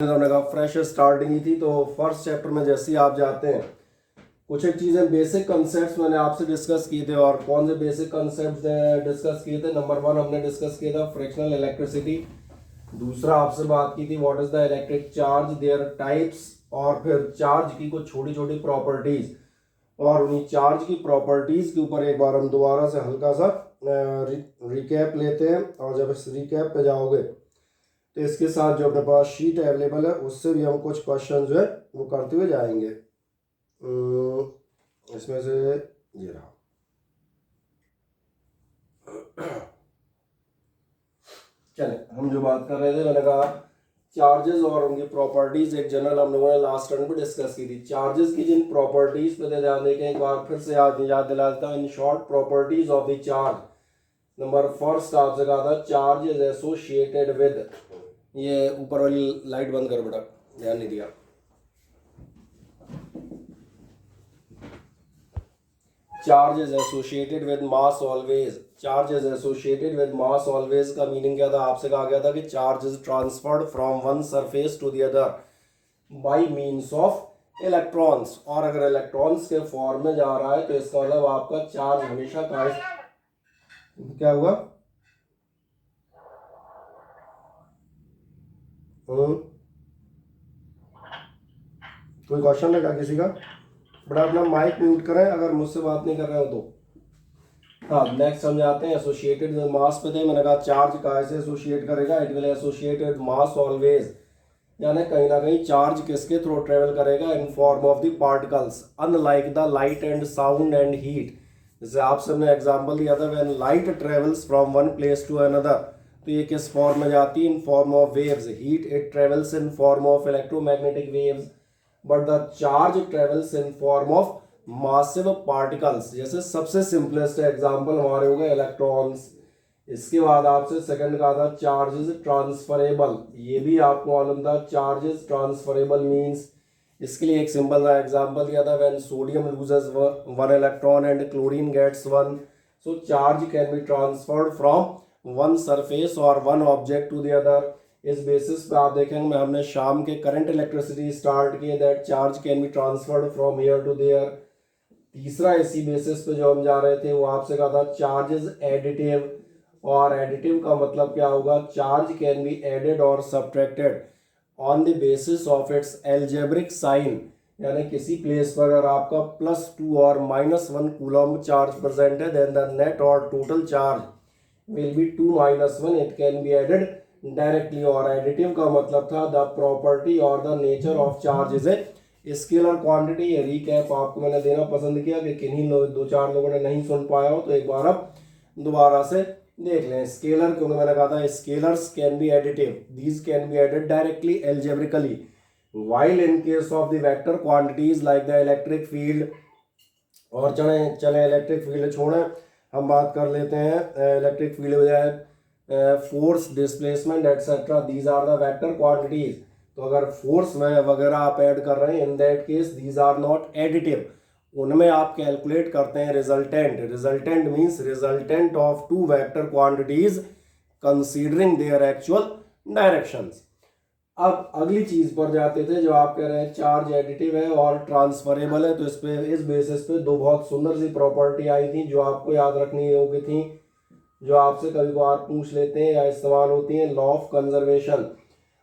हमने कहा fresh starting ही थी, तो फर्स्ट चैप्टर में जैसे ही आप जाते हैं कुछ एक चीज़ें बेसिक कंसेप्ट्स मैंने आपसे डिस्कस किए थे। और कौन से बेसिक कंसेप्ट्स डिस्कस किए थे? नंबर 1 हमने डिस्कस किया था फ्रैक्शनल इलेक्ट्रिसिटी। दूसरा आपसे बात की थी what is the electric charge, there types, और फिर चार्ज की कुछ छोटी छोटी प्रॉपर्टीज। और उन्हीं चार्ज की प्रॉपर्टीज के ऊपर एक बार हम दोबारा से हल्का सा रिकैप लेते हैं। और जब इस रिकैप पे जाओगे तो इसके साथ जो अपने पास शीट अवेलेबल है उससे भी हम कुछ क्वेश्चन जो है वो करते हुए जाएंगे। इसमें से ये रहा। चले, हम जो बात कर रहे थे मैंने कहा चार्जेस और उनकी प्रॉपर्टीज एक जनरल हम लोगों ने लास्ट टर्न पे डिस्कस की थी। चार्जेस की जिन प्रॉपर्टीज पे ध्यान देके एक बार फिर से याद दिला देता हूँ। In short properties of the charge, number first आपसे कहा था चार्ज इज एसोसिएटेड विद, ये ऊपर वाली लाइट बंद कर बेटा, ध्यान नहीं दिया। Charge is associated with mass always. Charge is associated with mass always का मीनिंग क्या था? आपसे कहा गया था कि charge is transferred from one surface to the other by means of electrons. और अगर इलेक्ट्रॉन्स के फॉर्म में जा रहा है तो इसका मतलब आपका चार्ज हमेशा क्या हुआ? कोई क्वेश्चन है क्या किसी का? बड़ा अपना माइक म्यूट करें अगर मुझसे बात नहीं कर रहे हो तो। हाँ, नेक्स्ट हम जाते हैं एसोसिएटेड विद मास पे थे। मैंने कहा चार्ज कहाँ से एसोसिएट करेगा? It will associate with mass always, यानी कहीं ना कहीं चार्ज किसके थ्रू ट्रेवल करेगा? In form of the particles, unlike the light and sound and heat. जैसे आप सबने एग्जांपल दिया था when light travels from one place to another, तो ये किस फॉर्म में जाती है? In form of waves. Heat it travels in form of electromagnetic waves, but the charge travels in form of massive particles. जैसे सबसे सिंपलेस्ट एग्जांपल हमारे हो गए इलेक्ट्रॉन्स। इसके बाद आपसे सेकंड कहा था चार्जेस ट्रांसफरेबल, ये भी आपको मालूम था चार्जेस ट्रांसफरेबल मींस। इसके लिए एक सिंपल सा एग्जांपल दिया था when sodium loses one electron and chlorine gets one, so charge can be transferred from one surface और one object to the other. इस बेसिस पे आप देखेंगे हमने शाम के करंट इलेक्ट्रिसिटी स्टार्ट किए, that charge can be transferred from here to there. तीसरा इसी बेसिस पे जो हम जा रहे थे वो आपसे कहा था चार्जेस एडिटिव, और एडिटिव का मतलब क्या होगा? चार्ज कैन बी एडेड और subtracted on the basis of its algebraic sign, यानी किसी प्लेस पर अगर आपका +2 और -1 कूलम चार्ज प्रेजेंट है देन द नेट और total charge will be 2 - 1, it can be added directly. और एडिटिव का मतलब था द प्रॉपर्टी और the nature of charge is a scalar quantity. ये रिकैप आपको मैंने देना पसंद किया कि किन्हीं दो चार लोगों ने नहीं सुन पाया हो तो एक बार आप दोबारा से देख लें। स्केलर क्योंकि मैंने कहा था scalars can be additive, these can be added directly algebraically, while in case of the vector quantities like the electric field, और चले इलेक्ट्रिक फील्ड छोड़ें, हम बात कर लेते हैं इलेक्ट्रिक फील्ड हो जाए force, displacement etcetera, these are the vector quantities. तो अगर फोर्स में वगैरह आप ऐड कर रहे हैं in that case these are not additive, उनमें आप कैलकुलेट करते हैं resultant. Resultant means resultant of two vector quantities considering their actual directions. अब अगली चीज पर जाते थे जो आप कह रहे हैं चार्ज एडिटिव है और ट्रांसफरेबल है। तो इस बेसिस पे दो बहुत सुंदर सी प्रॉपर्टी आई थी जो आपको याद रखनी होगी थी, जो आपसे कभी कभार पूछ लेते हैं या इस्तेमाल होती हैं। लॉ ऑफ कंजर्वेशन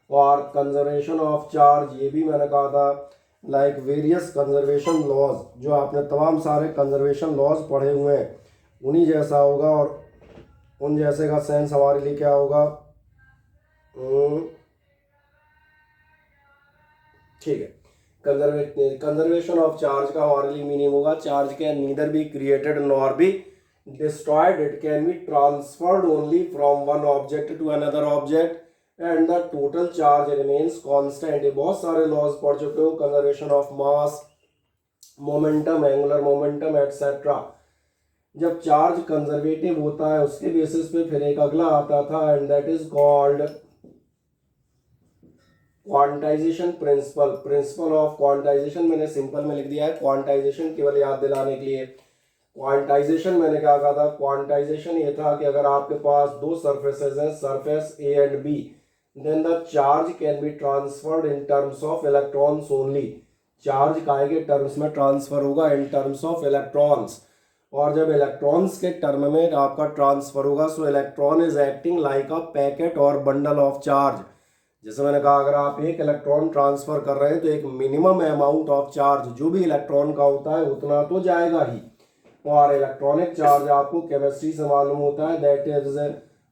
और कंजर्वेशन ऑफ चार्ज, ये भी मैंने कहा था लाइक वेरियस कंजर्वेशन लॉज, जो आपने तमाम सारे कंजर्वेशन लॉज पढ़े हुए हैं उन्हीं जैसा होगा। और उन जैसे का सेंस हमारे लिए क्या होगा? ठीक है, कंजर्वेशन ऑफ चार्ज का हमारे लिए मीनिंग होगा charge can neither be created nor be destroyed, it can be transferred only from one object to another object and the total charge remains constant. ये बहुत सारे लॉज पढ़ चुके हो, conservation of mass, momentum, angular momentum etcetera. जब charge conservative होता है उसके बेसिस पे फिर एक अगला आता था and that is called quantisation principle. Principle of quantisation मैंने सिंपल में लिख दिया है, क्वांटाइजेशन केवल याद दिलाने के लिए। क्वांटाइजेशन मैंने क्या कहा था? क्वांटाइजेशन ये था कि अगर आपके पास दो सरफेसेस हैं, surface A and B, then the charge can be transferred in terms of electrons only. Charge काय के टर्म्स में ट्रांसफर होगा? In terms of electrons. और जब इलेक्ट्रॉन्स के टर्म में आपका ट्रांसफर होगा, so electron is acting like a packet और बंडल ऑफ चार्ज। जैसे मैंने कहा, अगर आप एक इलेक्ट्रॉन ट्रांसफर कर रहे हैं तो एक मिनिमम अमाउंट ऑफ चार्ज जो भी इलेक्ट्रॉन का होता है उतना तो जाएगा ही। और इलेक्ट्रॉनिक चार्ज आपको केमिस्ट्री से मालूम होता है, दैट इज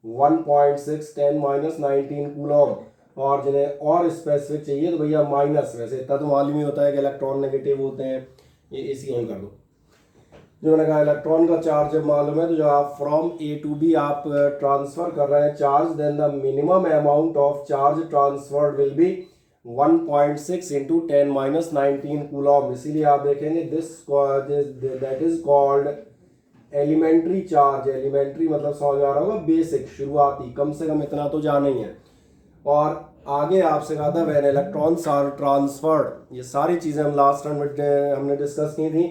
1.6 10 - 19 कूलम। और जिन्हें और स्पेसिफिक चाहिए तो भैया माइनस, वैसे इतना तो मालूम ही होता है कि इलेक्ट्रॉन नेगेटिव होते हैं। ये इसी ऑन कर दो। जो मैंने कहा इलेक्ट्रॉन का चार्ज जब मालूम है तो जो आप फ्रॉम ए टू बी आप ट्रांसफर कर रहे हैं charge, then the minimum amount of charge transferred will be 1.6 × 10 - 19 coulomb. इसीलिए आप देखेंगे that is called elementary charge. Elementary मतलब समझ आ रहा होगा बेसिक, शुरुआती, कम से कम इतना तो जाना ही है। और आगे आपसे कहा था व्हेन इलेक्ट्रॉन्स आर ट्रांसफर्ड, ये सारी चीज़ें हम लास्ट टाइम हमने डिस्कस की थी।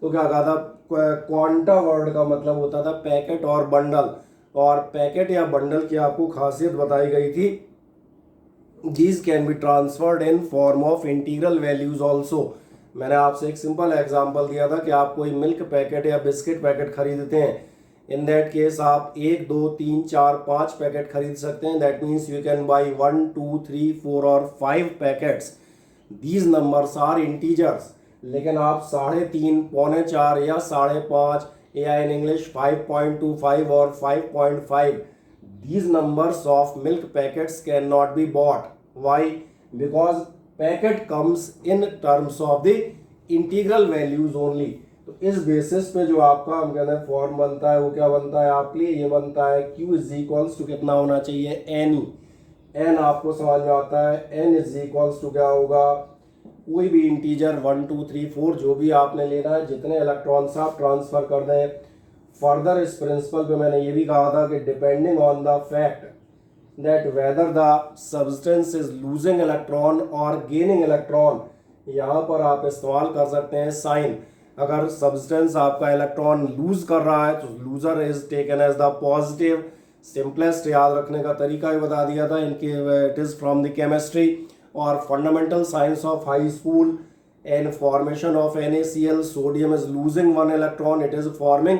तो क्या कहा था, क्वांटा वर्ड का मतलब होता था पैकेट और बंडल। और पैकेट या बंडल की आपको खासियत बताई गई थी, these can be transferred in form of integral values also. मैंने आपसे एक सिंपल एग्जांपल दिया था कि आप कोई मिल्क पैकेट या बिस्किट पैकेट खरीदते हैं, इन दैट केस आप 1 2 3 4 5 पैकेट खरीद सकते हैं। That means you can buy 1 2 3 4 और 5 packets. These numbers are integers. लेकिन आप 3.5 पौने 4 या 5.5 या इन इंग्लिश 5.25 और 5.5, these numbers of milk packets cannot be bought. Why? Because packet comes in terms of the integral values only. तो इस basis पे जो आपका हम कहते हैं फॉर्म बनता है वो क्या बनता है आपके लिए, ये बनता है Q इज इक्वल्स टू कितना होना चाहिए, N। N आपको समझ में आता है, N इज इक्वल्स टू क्या होगा, कोई भी इंटीजर 1 2 3 4 जो भी आपने लेना है, जितने इलेक्ट्रॉन्स आप ट्रांसफर कर दें। फर्दर इस प्रिंसिपल पे मैंने ये भी कहा था कि depending on the fact that whether the substance is losing electron और गेनिंग इलेक्ट्रॉन, यहाँ पर आप इस्तेमाल कर सकते हैं साइन। अगर सब्सटेंस आपका इलेक्ट्रॉन लूज कर रहा है तो loser is taken as the positive. Simplest याद रखने का तरीका ही बता दिया था इनके, it is from the chemistry और fundamental science of high school. An formation of NaCl, sodium is losing 1 electron, it is forming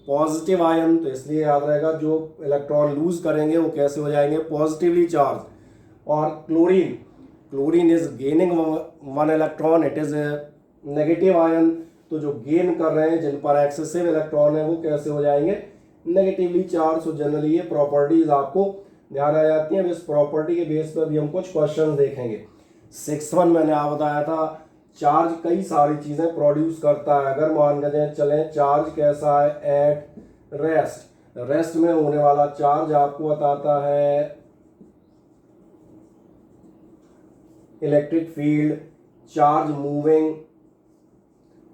positive ion. तो इसलिए याद रहेगा जो इलेक्ट्रॉन लूज करेंगे वो कैसे हो जाएंगे, पॉजिटिवली चार्ज। और chlorine is gaining 1 electron, it is negative ion. तो जो गेन कर रहे हैं, जिन पर एक्सेसिव इलेक्ट्रॉन है, वो कैसे हो जाएंगे, नेगेटिवली चार्ज। तो जनरली ये प्रॉपर्टीज आपको ध्यान आ जाती हैं। अब इस प्रॉपर्टी के बेस पर भी हम कुछ क्वेश्चन देखेंगे। 6th मैंने आप बताया था, चार्ज कई सारी चीजें प्रोड्यूस करता है। अगर मान के चलें चार्ज कैसा है एट रेस्ट, रेस्ट में होने वाला चार्ज आपको बताता है इलेक्ट्रिक फील्ड, चार्ज मूविंग।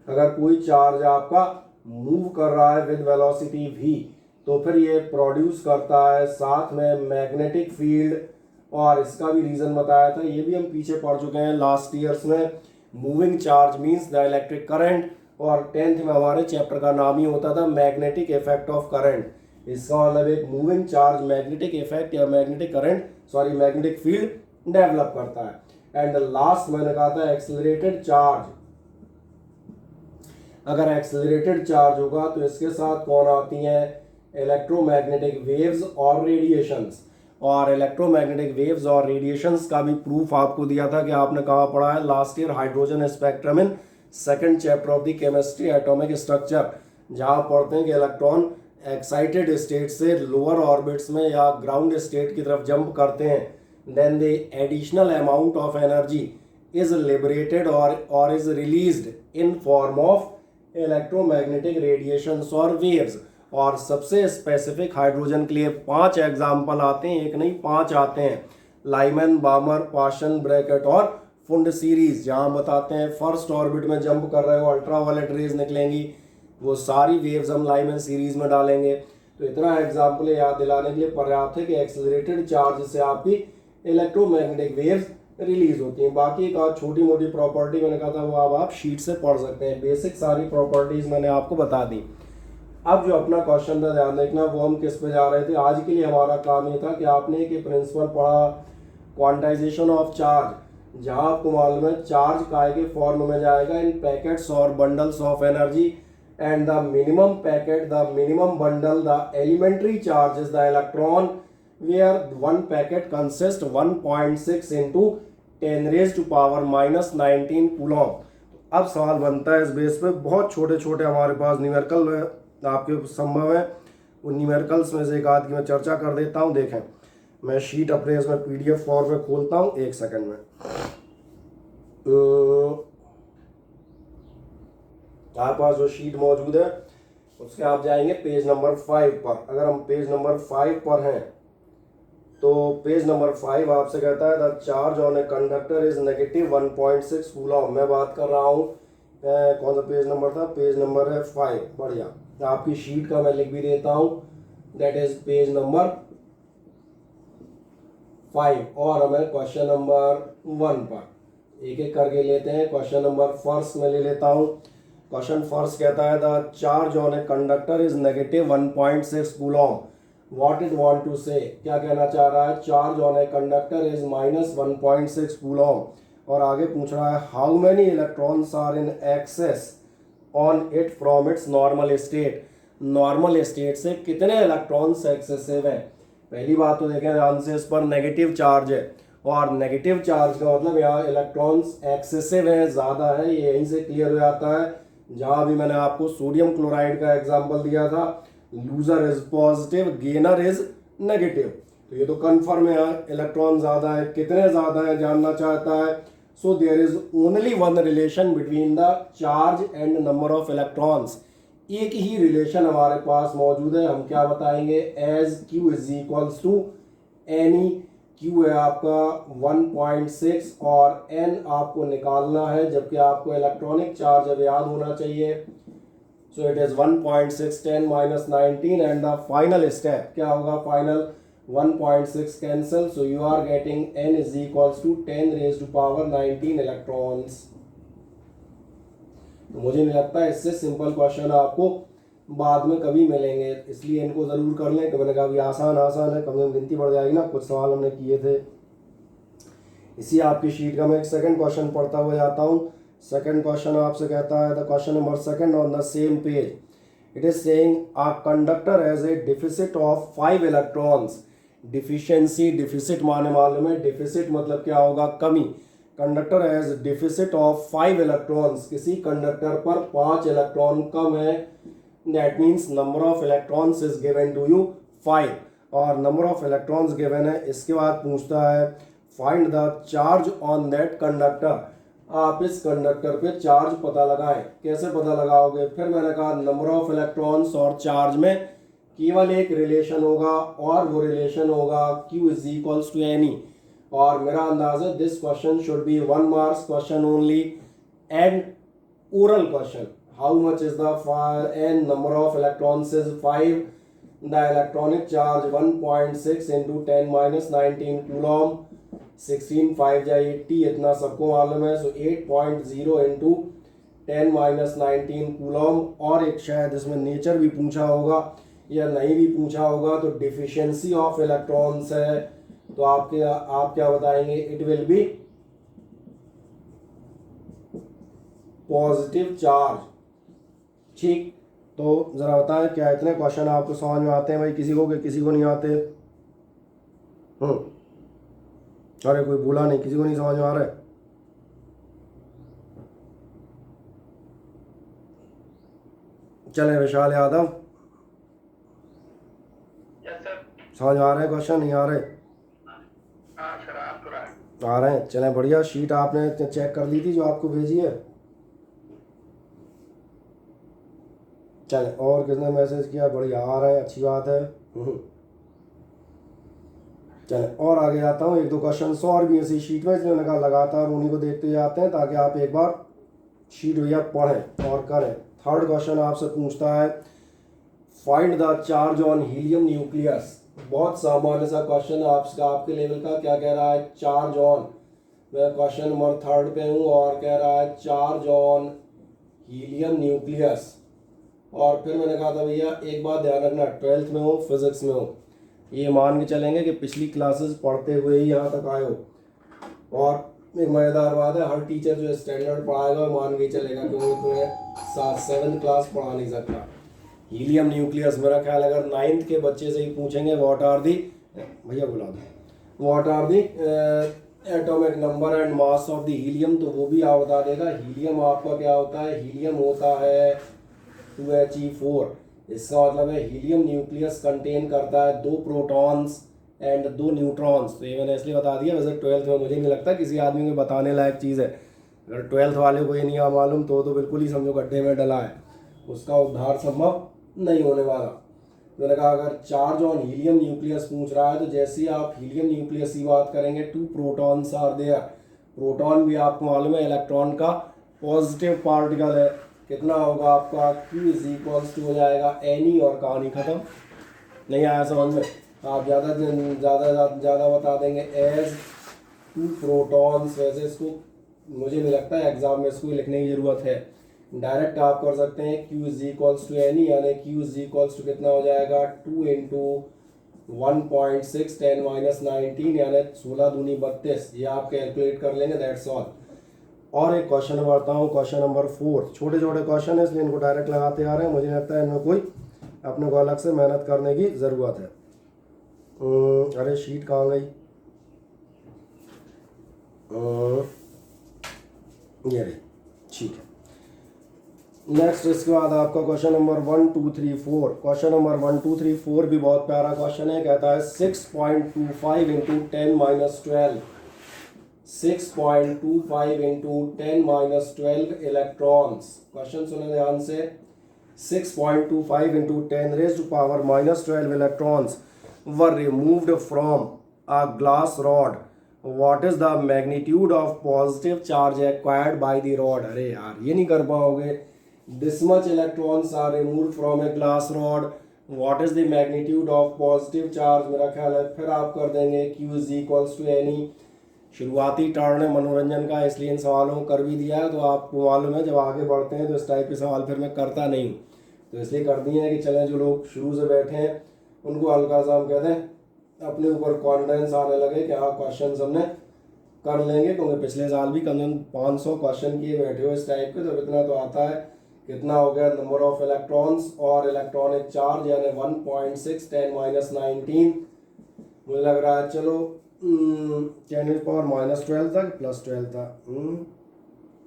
अगर कोई चार्ज आपका मूव कर रहा है विद वेलोसिटी v तो फिर ये प्रोड्यूस करता है साथ में मैग्नेटिक फील्ड। और इसका भी रीजन बताया था, ये भी हम पीछे पढ़ चुके हैं लास्ट ईयर्स में। Moving charge means the electric current, और 10th में हमारे चैप्टर का नाम ही होता था मैग्नेटिक इफेक्ट ऑफ करंट। इसका मतलब एक मूविंग चार्ज मैग्नेटिक इफेक्ट या magnetic current magnetic field develop करता है। एंड लास्ट मैंने कहा था एक्सेलरेटेड चार्ज। अगर एक्सेलरेटेड चार्ज होगा तो इसके साथ कौन आती हैं, इलेक्ट्रोमैग्नेटिक वेव्स और रेडिएशंस। और इलेक्ट्रोमैग्नेटिक वेव्स और रेडिएशंस का भी प्रूफ आपको दिया था कि आपने कहाँ पढ़ा है last year, hydrogen spectrum in 2nd chapter of the chemistry atomic structure, जहाँ पढ़ते हैं कि इलेक्ट्रॉन एक्साइटेड स्टेट से लोअर ऑर्बिट्स में या ग्राउंड स्टेट की तरफ जंप करते हैं, then the additional amount of energy is liberated और is released in form of electromagnetic radiations और वेव्स। और सबसे स्पेसिफिक हाइड्रोजन के लिए 5 एग्जाम्पल आते हैं, एक नहीं 5 आते हैं, लाइमन, बामर, पाशन, ब्रैकेट और फुंड सीरीज। जहाँ बताते हैं फर्स्ट ऑर्बिट में जंप कर रहे हो अल्ट्रावायलेट रेज निकलेंगी, वो सारी वेव्स हम लाइमन सीरीज में डालेंगे। तो इतना एग्जाम्पल याद दिलाने के लिए पर्याप्त है कि एक्सेलरेटेड चार्ज से आपकी इलेक्ट्रोमैग्नेटिक वेव्स रिलीज होती हैं। बाकी एक और छोटी मोटी प्रॉपर्टी मैंने कहा था वो अब आप शीट से पढ़ सकते हैं। बेसिक सारी प्रॉपर्टीज मैंने आपको बता दी। अब जो अपना क्वेश्चन था ध्यान देखना, वो हम किस पे जा रहे थे। आज के लिए हमारा काम ये था कि आपने एक प्रिंसिपल पढ़ा क्वांटाइजेशन ऑफ चार्ज, जहां आपको मालूम है चार्ज काय के फॉर्म में जाएगा इन पैकेट्स और bundles of energy, and the minimum packet, the minimum bundle, the elementary charge is the electron, where one packet consist 1.6 into 10 raise to power -19 coulomb. अब सवाल बनता है इस बेस पे, बहुत छोटे छोटे हमारे पास न्यूमेरिकल आपके संभव है, उन न्यूमेरिकल्स में से एक आध की मैं चर्चा कर देता हूँ। देखें, मैं शीट अपने इसमें PDF फॉर्म में खोलता हूँ, एक सेकंड में। आपके पास जो शीट मौजूद है उसके आप जाएंगे पेज नंबर 5 पर। अगर हम पेज नंबर 5 पर हैं तो पेज नंबर 5 आपसे कहता है the charge on a conductor is negative 1.6 Coulomb. मैं बात कर रहा हूँ कौन सा पेज नंबर था, पेज नंबर है 5। बढ़िया, आपकी शीट का मैं लिख भी देता हूँ, दैट इज पेज नंबर 5। और हमें क्वेश्चन नंबर 1 पर एक एक करके लेते हैं। क्वेश्चन नंबर फर्स्ट में ले लेता हूँ। क्वेश्चन फर्स्ट कहता है the charge on a conductor is negative 1.6 coulomb. What it want to say, क्या कहना चाह रहा है, charge on a conductor is -1.6 coulomb. और आगे पूछ रहा है how many electrons are in excess on it from its normal state. Normal state से कितने इलेक्ट्रॉन्स एक्सेसिव हैं। पहली बात तो देखें ध्यान से, इस पर नेगेटिव चार्ज है, और नेगेटिव चार्ज का मतलब यहाँ इलेक्ट्रॉन्स एक्सेसिव है, ज़्यादा है, ये यहीं से क्लियर हो जाता है। जहाँ भी मैंने आपको सोडियम क्लोराइड का एग्जाम्पल दिया था, loser is positive, gainer is negative, तो ये तो कन्फर्म है, इलेक्ट्रॉन ज़्यादा है, कितने ज़्यादा है जानना चाहता है। So there is only one relation between the charge and number of electrons. एक ही रिलेशन हमारे पास मौजूद है, हम क्या बताएंगे, as Q is equals to n e, Q है आपका 1.6 और एन आपको निकालना है, जबकि आपको इलेक्ट्रॉनिक चार्ज अब याद होना चाहिए। So it is 1.6 10 - 19 and the final step क्या होगा, final 1.6 cancel, so you are getting n is equals to 10 raise to power 19 electrons. मुझे नहीं लगता इससे सिंपल क्वेश्चन आपको बाद में कभी मिलेंगे, इसलिए इनको ज़रूर कर लें कि मैंने कहा अभी आसान आसान है, कम से कम गिनती बढ़ जाएगी ना, कुछ सवाल हमने किए थे। इसी आपकी शीट का मैं एक सेकंड क्वेश्चन पढ़ता हुआ जाता हूँ। सेकंड क्वेश्चन आपसे कहता है the question number 2 on the same page, it is saying a conductor has a deficit of 5 electrons. Deficiency, deficit माने मालूम है, डिफिसिट मतलब क्या होगा, कमी। Conductor has deficit of 5 electrons, किसी कंडक्टर पर 5 इलेक्ट्रॉन कम है, that means number of electrons is given to you 5, और नंबर ऑफ इलेक्ट्रॉन्स गिवन है। इसके बाद पूछता है find the charge on that conductor. आप इस कंडक्टर पे चार्ज पता लगाएं, कैसे पता लगाओगे, फिर मैंने कहा नंबर ऑफ इलेक्ट्रॉन्स और चार्ज में केवल एक रिलेशन होगा, और वो रिलेशन होगा Q is equals to n e. और मेरा अंदाज है this question should be 1 marks question only and oral question. How much is the n number of electrons is 5, the electronic charge 1.6 into 10 - 19 Coulomb, 16 5 जा 80, इतना सबको मालूम है। सो 8.0 into 10 - 19 कूलॉम। और एक शायद इसमें नेचर भी पूछा होगा या नहीं भी पूछा होगा, तो डिफिशियंसी ऑफ इलेक्ट्रॉन्स है, तो आप क्या बताएंगे, it will be positive charge. ठीक, तो जरा बताएं क्या इतने क्वेश्चन आपको समझ में आते हैं भाई, किसी को कि किसी को नहीं आते। अरे कोई बोला नहीं, किसी को नहीं समझ में आ रहा है। चले विशाल यादव, समझ आ रहे हैं क्वेश्चन, नहीं आ रहे? आ रहे हैं, चले बढ़िया। शीट आपने चेक कर ली थी जो आपको भेजी है? चले, और किसने मैसेज किया, बढ़िया आ रहे हैं, अच्छी बात है। चले और आगे आता हूँ, एक दो क्वेश्चन और भी इसी शीट में, इसलिए मैंने कहा लगातार उन्हीं को देखते जाते हैं ताकि आप एक बार शीट भैया पढ़ें और करें। थर्ड क्वेश्चन आपसे पूछता है find the charge on helium nucleus. बहुत सामान्य सा क्वेश्चन आपके लेवल का। क्या कह रहा है, चार्ज ऑन, मैं क्वेश्चन नंबर 3 पे हूँ, और कह रहा है चार्ज ऑन हीलियम न्यूक्लियस। और फिर मैंने कहा था भैया एक बात ध्यान रखना, 12th में हो, फिजिक्स में हो, ये मान के चलेंगे कि पिछली क्लासेस पढ़ते हुए ही यहाँ तक आए हो। और एक मज़ेदार बात है, हर टीचर जो स्टैंडर्ड पढ़ाएगा मान के चलेगा कि वो तुम्हें 7th क्लास पढ़ा नहीं सकता। हीलियम न्यूक्लियस, मेरा ख्याल अगर 9th के बच्चे से ही पूछेंगे व्हाट आर दी, भैया बुला दो, what are the atomic number and mass of the helium, तो वो भी आप बता देगा। हीलियम आपका क्या होता है, हीलियम होता है 2He4। इसका मतलब है हीलियम न्यूक्लियस कंटेन करता है 2 प्रोटॉन्स एंड 2 न्यूट्रॉन्स। तो ये मैंने इसलिए बता दिया, वैसे 12th में मुझे नहीं लगता किसी आदमी को बताने लायक चीज़ है। अगर 12th वाले को ये नहीं मालूम तो बिल्कुल ही समझो गड्ढे में डला है, उसका उद्धार संभव नहीं होने वाला। तो मैंने कहा अगर चार्ज ऑन हीलियम न्यूक्लियस पूछ रहा है तो जैसे ही आप हीलियम न्यूक्लियस की बात करेंगे 2 प्रोटॉन्स आर देयर। प्रोटॉन भी आपको मालूम है इलेक्ट्रॉन का पॉजिटिव पार्टिकल है। कितना होगा आपका, Q इज इक्वल्स टू हो जाएगा Ni, और कहानी खत्म। नहीं आया समझ में, आप ज़्यादा बता देंगे एज 2 प्रोटॉन्स। वैसे इसको मुझे नहीं लगता है एग्जाम में इसको लिखने की ज़रूरत है, डायरेक्ट आप कर सकते हैं Q is equals to Ni, यानी Q इज इक्वल्स टू कितना हो जाएगा 2 इंटू 1.6 10-19 यानी 16 दूनी 32। ये आप कैलकुलेट कर लेंगे, दैट्स ऑल। और एक क्वेश्चन बढ़ता हूँ, क्वेश्चन नंबर 4। छोटे छोटे क्वेश्चन है इसलिए इनको डायरेक्ट लगाते आ रहे हैं, मुझे लगता है इनमें कोई अपने को अलग से मेहनत करने की ज़रूरत है। अरे शीट कहाँ गई, ये रही, ठीक है। नेक्स्ट इसके बाद आपका क्वेश्चन नंबर 1 2 3 4। क्वेश्चन नंबर 1 2 3 4 भी बहुत प्यारा क्वेश्चन है। कहता है 6.25 इंटू 10-12 6.25 इंटू 10-12 इलेक्ट्रॉन्स। क्वेश्चन सुने ध्यान से। 6.25 into 10⁻⁻12 electrons were removed from a glass rod. What is the magnitude of positive charge acquired by the rod? अरे यार ये नहीं कर पाओगे। This much electrons are removed from a glass rod. What is the magnitude of positive charge? मेरा ख्याल है फिर आप कर देंगे Q is equals to Ni। शुरुआती टर्न है मनोरंजन का, इसलिए इन सवालों को कर भी दिया है। तो आपको मालूम है जब आगे बढ़ते हैं तो इस टाइप के सवाल फिर मैं करता नहीं हूँ, तो इसलिए कर दिए हैं कि चलें जो लोग शुरू से बैठे हैं उनको हल्का सा हम कहते हैं अपने ऊपर कॉन्फिडेंस आने लगे कि हाँ क्वेश्चन हमने कर लेंगे, क्योंकि पिछले साल भी कम से कम 500 क्वेश्चन किए बैठे हो इस टाइप के। तो इतना तो आता है। कितना हो गया नंबर ऑफ इलेक्ट्रॉन्स और इलेक्ट्रॉनिक चार्ज, यानी 1.6 10-19। मुझे लग रहा है चलो 10⁻⁻12 तक +12 था।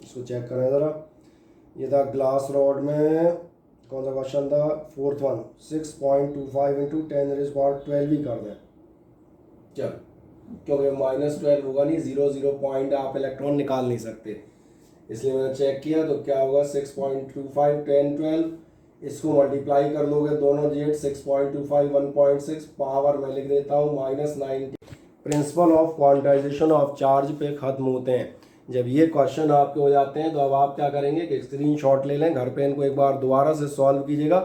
इसको चेक करें ज़रा। ये था ग्लास रॉड में कौन सा क्वेश्चन था, 4th वन। 6.25 इंटू 10⁻12 ही कर दें चल, क्योंकि -12 होगा नहीं, 0 पॉइंट आप इलेक्ट्रॉन निकाल नहीं सकते, इसलिए मैंने चेक किया। तो क्या होगा 6.25 10 12, इसको मल्टीप्लाई कर लोगे दोनों जेड 6.25 1.6 पावर मैं लिख देता हूँ -90। Principal of quantization of charge पे ख़त्म होते हैं। जब ये क्वेश्चन आपके हो जाते हैं तो अब आप क्या करेंगे कि स्क्रीनशॉट ले लें, घर पे इनको एक बार दोबारा से सॉल्व कीजिएगा,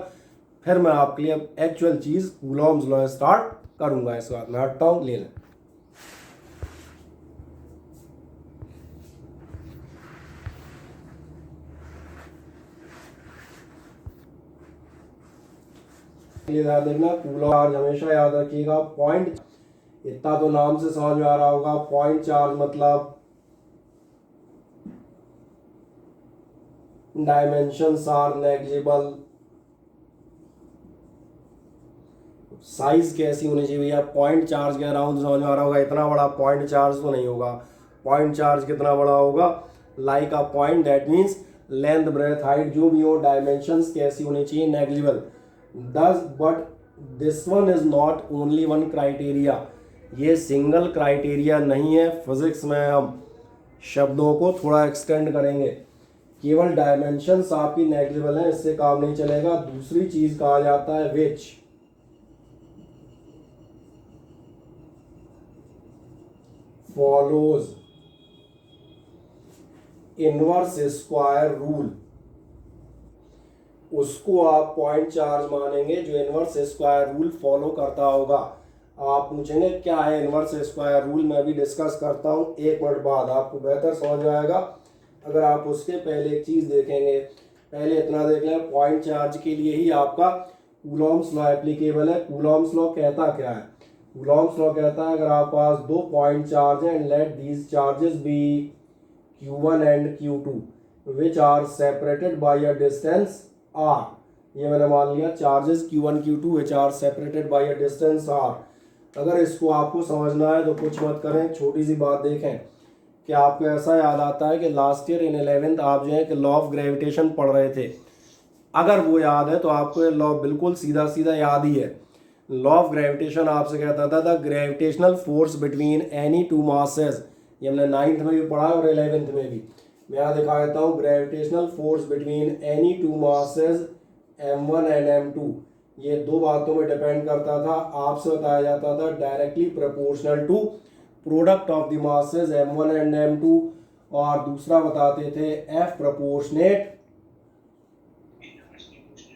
फिर मैं आपके लिए एक्चुअल चीज़ कूलॉम्स लॉ स्टार्ट करूँगा। इसके बाद मैं हटता हूँ, ले लें। याद देखना कूलॉम चार्ज हमेशा याद रखिएगा। पॉइंट इतना तो नाम से समझ में आ रहा होगा, पॉइंट चार्ज मतलब डायमेंशंस आर नेग्लिजिबल। साइज कैसी होनी चाहिए भैया, पॉइंट चार्ज कह रहा हूँ तो समझ में आ रहा होगा इतना बड़ा पॉइंट चार्ज तो नहीं होगा। पॉइंट चार्ज कितना बड़ा होगा, like a point, that means length breadth height जो भी हो, डायमेंशंस कैसी होनी चाहिए, negligible. But this one is not only one criteria, ये सिंगल क्राइटेरिया नहीं है। फिजिक्स में हम शब्दों को थोड़ा एक्सटेंड करेंगे, केवल डायमेंशंस आपकी नेग्लिजिबल है इससे काम नहीं चलेगा। दूसरी चीज कहा जाता है विच फॉलोज इनवर्स स्क्वायर रूल, उसको आप पॉइंट चार्ज मानेंगे जो इनवर्स स्क्वायर रूल फॉलो करता होगा। आप पूछेंगे क्या है इनवर्स स्क्वायर रूल, मैं भी डिस्कस करता हूं 1 मिनट बाद, आपको बेहतर समझ में आएगा अगर आप उसके पहले एक चीज देखेंगे। पहले इतना देख लें, पॉइंट चार्ज के लिए ही आपका कूलॉम्स लॉ एप्लीकेबल है। कूलॉम्स लॉ कहता क्या है, कूलॉम्स लॉ कहता है अगर आपके पास दो पॉइंट चार्ज हैं and let these charges be Q1 and Q2 which are separated by a distance r, ये मैंने मान लिया charges Q1 Q2 which are separated by a distance r। अगर इसको आपको समझना है तो कुछ मत करें, छोटी सी बात देखें कि आपको ऐसा याद आता है कि लास्ट ईयर इन 11th आप जो है कि लॉ ऑफ ग्रेविटेशन पढ़ रहे थे, अगर वो याद है तो आपको ये लॉ बिल्कुल सीधा सीधा याद ही है। लॉ ऑफ ग्रेविटेशन आपसे कहता था the gravitational force between any to masses, ये हमने 9th में भी पढ़ा और 11th में भी। मैं यहाँ दिखा देता हूँ gravitational force between any to masses m1 and m2, ये दो बातों में डिपेंड करता था। आपसे बताया जाता था directly proportional to product of the masses m1 and m2, और दूसरा बताते थे f प्रोपोर्शनेट,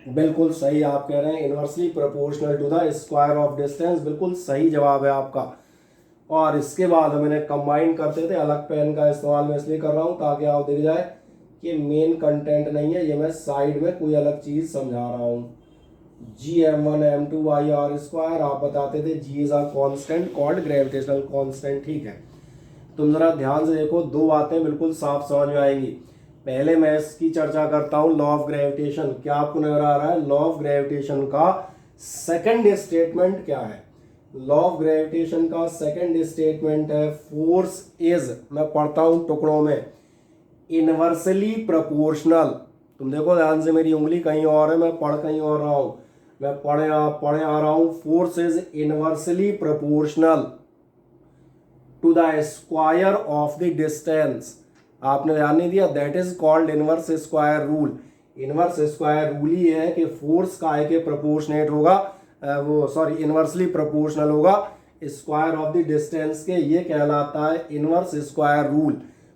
बिल्कुल सही आप कह रहे हैं, inversely proportional to the square of distance, बिल्कुल सही जवाब है आपका। और इसके बाद हम इन्हें कंबाइन करते थे, अलग पेन का इस्तेमाल मैं इसलिए कर रहा हूँ ताकि आप देख जाए कि मेन कंटेंट नहीं है, ये मैं साइड में कोई अलग चीज़ समझा रहा हूँ। Gm1m2/r², आप बताते थे G is a constant called gravitational constant, ठीक है। तुम जरा ध्यान से देखो, दो बातें बिल्कुल साफ समझ में आएंगी। पहले मैं इसकी चर्चा करता हूँ लॉ ऑफ ग्रेविटेशन, क्या आपको नजर आ रहा है? लॉ ऑफ ग्रेविटेशन का सेकंड स्टेटमेंट क्या है? लॉ ऑफ ग्रेविटेशन का सेकंड स्टेटमेंट है फोर्स इज, मैं पढ़ता हूँ टुकड़ों में, इनवर्सली प्रोपोर्शनल। तुम देखो ध्यान से, मेरी उंगली कहीं और है, मैं पढ़ कहीं और रहा हूँ, मैं पढ़े आ रहा हूँ। Force is inversely proportional to the square of the distance. आपने ध्यान नहीं दिया, that is called inverse square rule. Inverse square rule ही है कि फोर्स काय के प्रोपोर्शनेट होगा, वो सॉरी इनवर्सली प्रोपोर्शनल होगा स्क्वायर ऑफ द डिस्टेंस के, ये कहलाता है इनवर्स स्क्वायर रूल।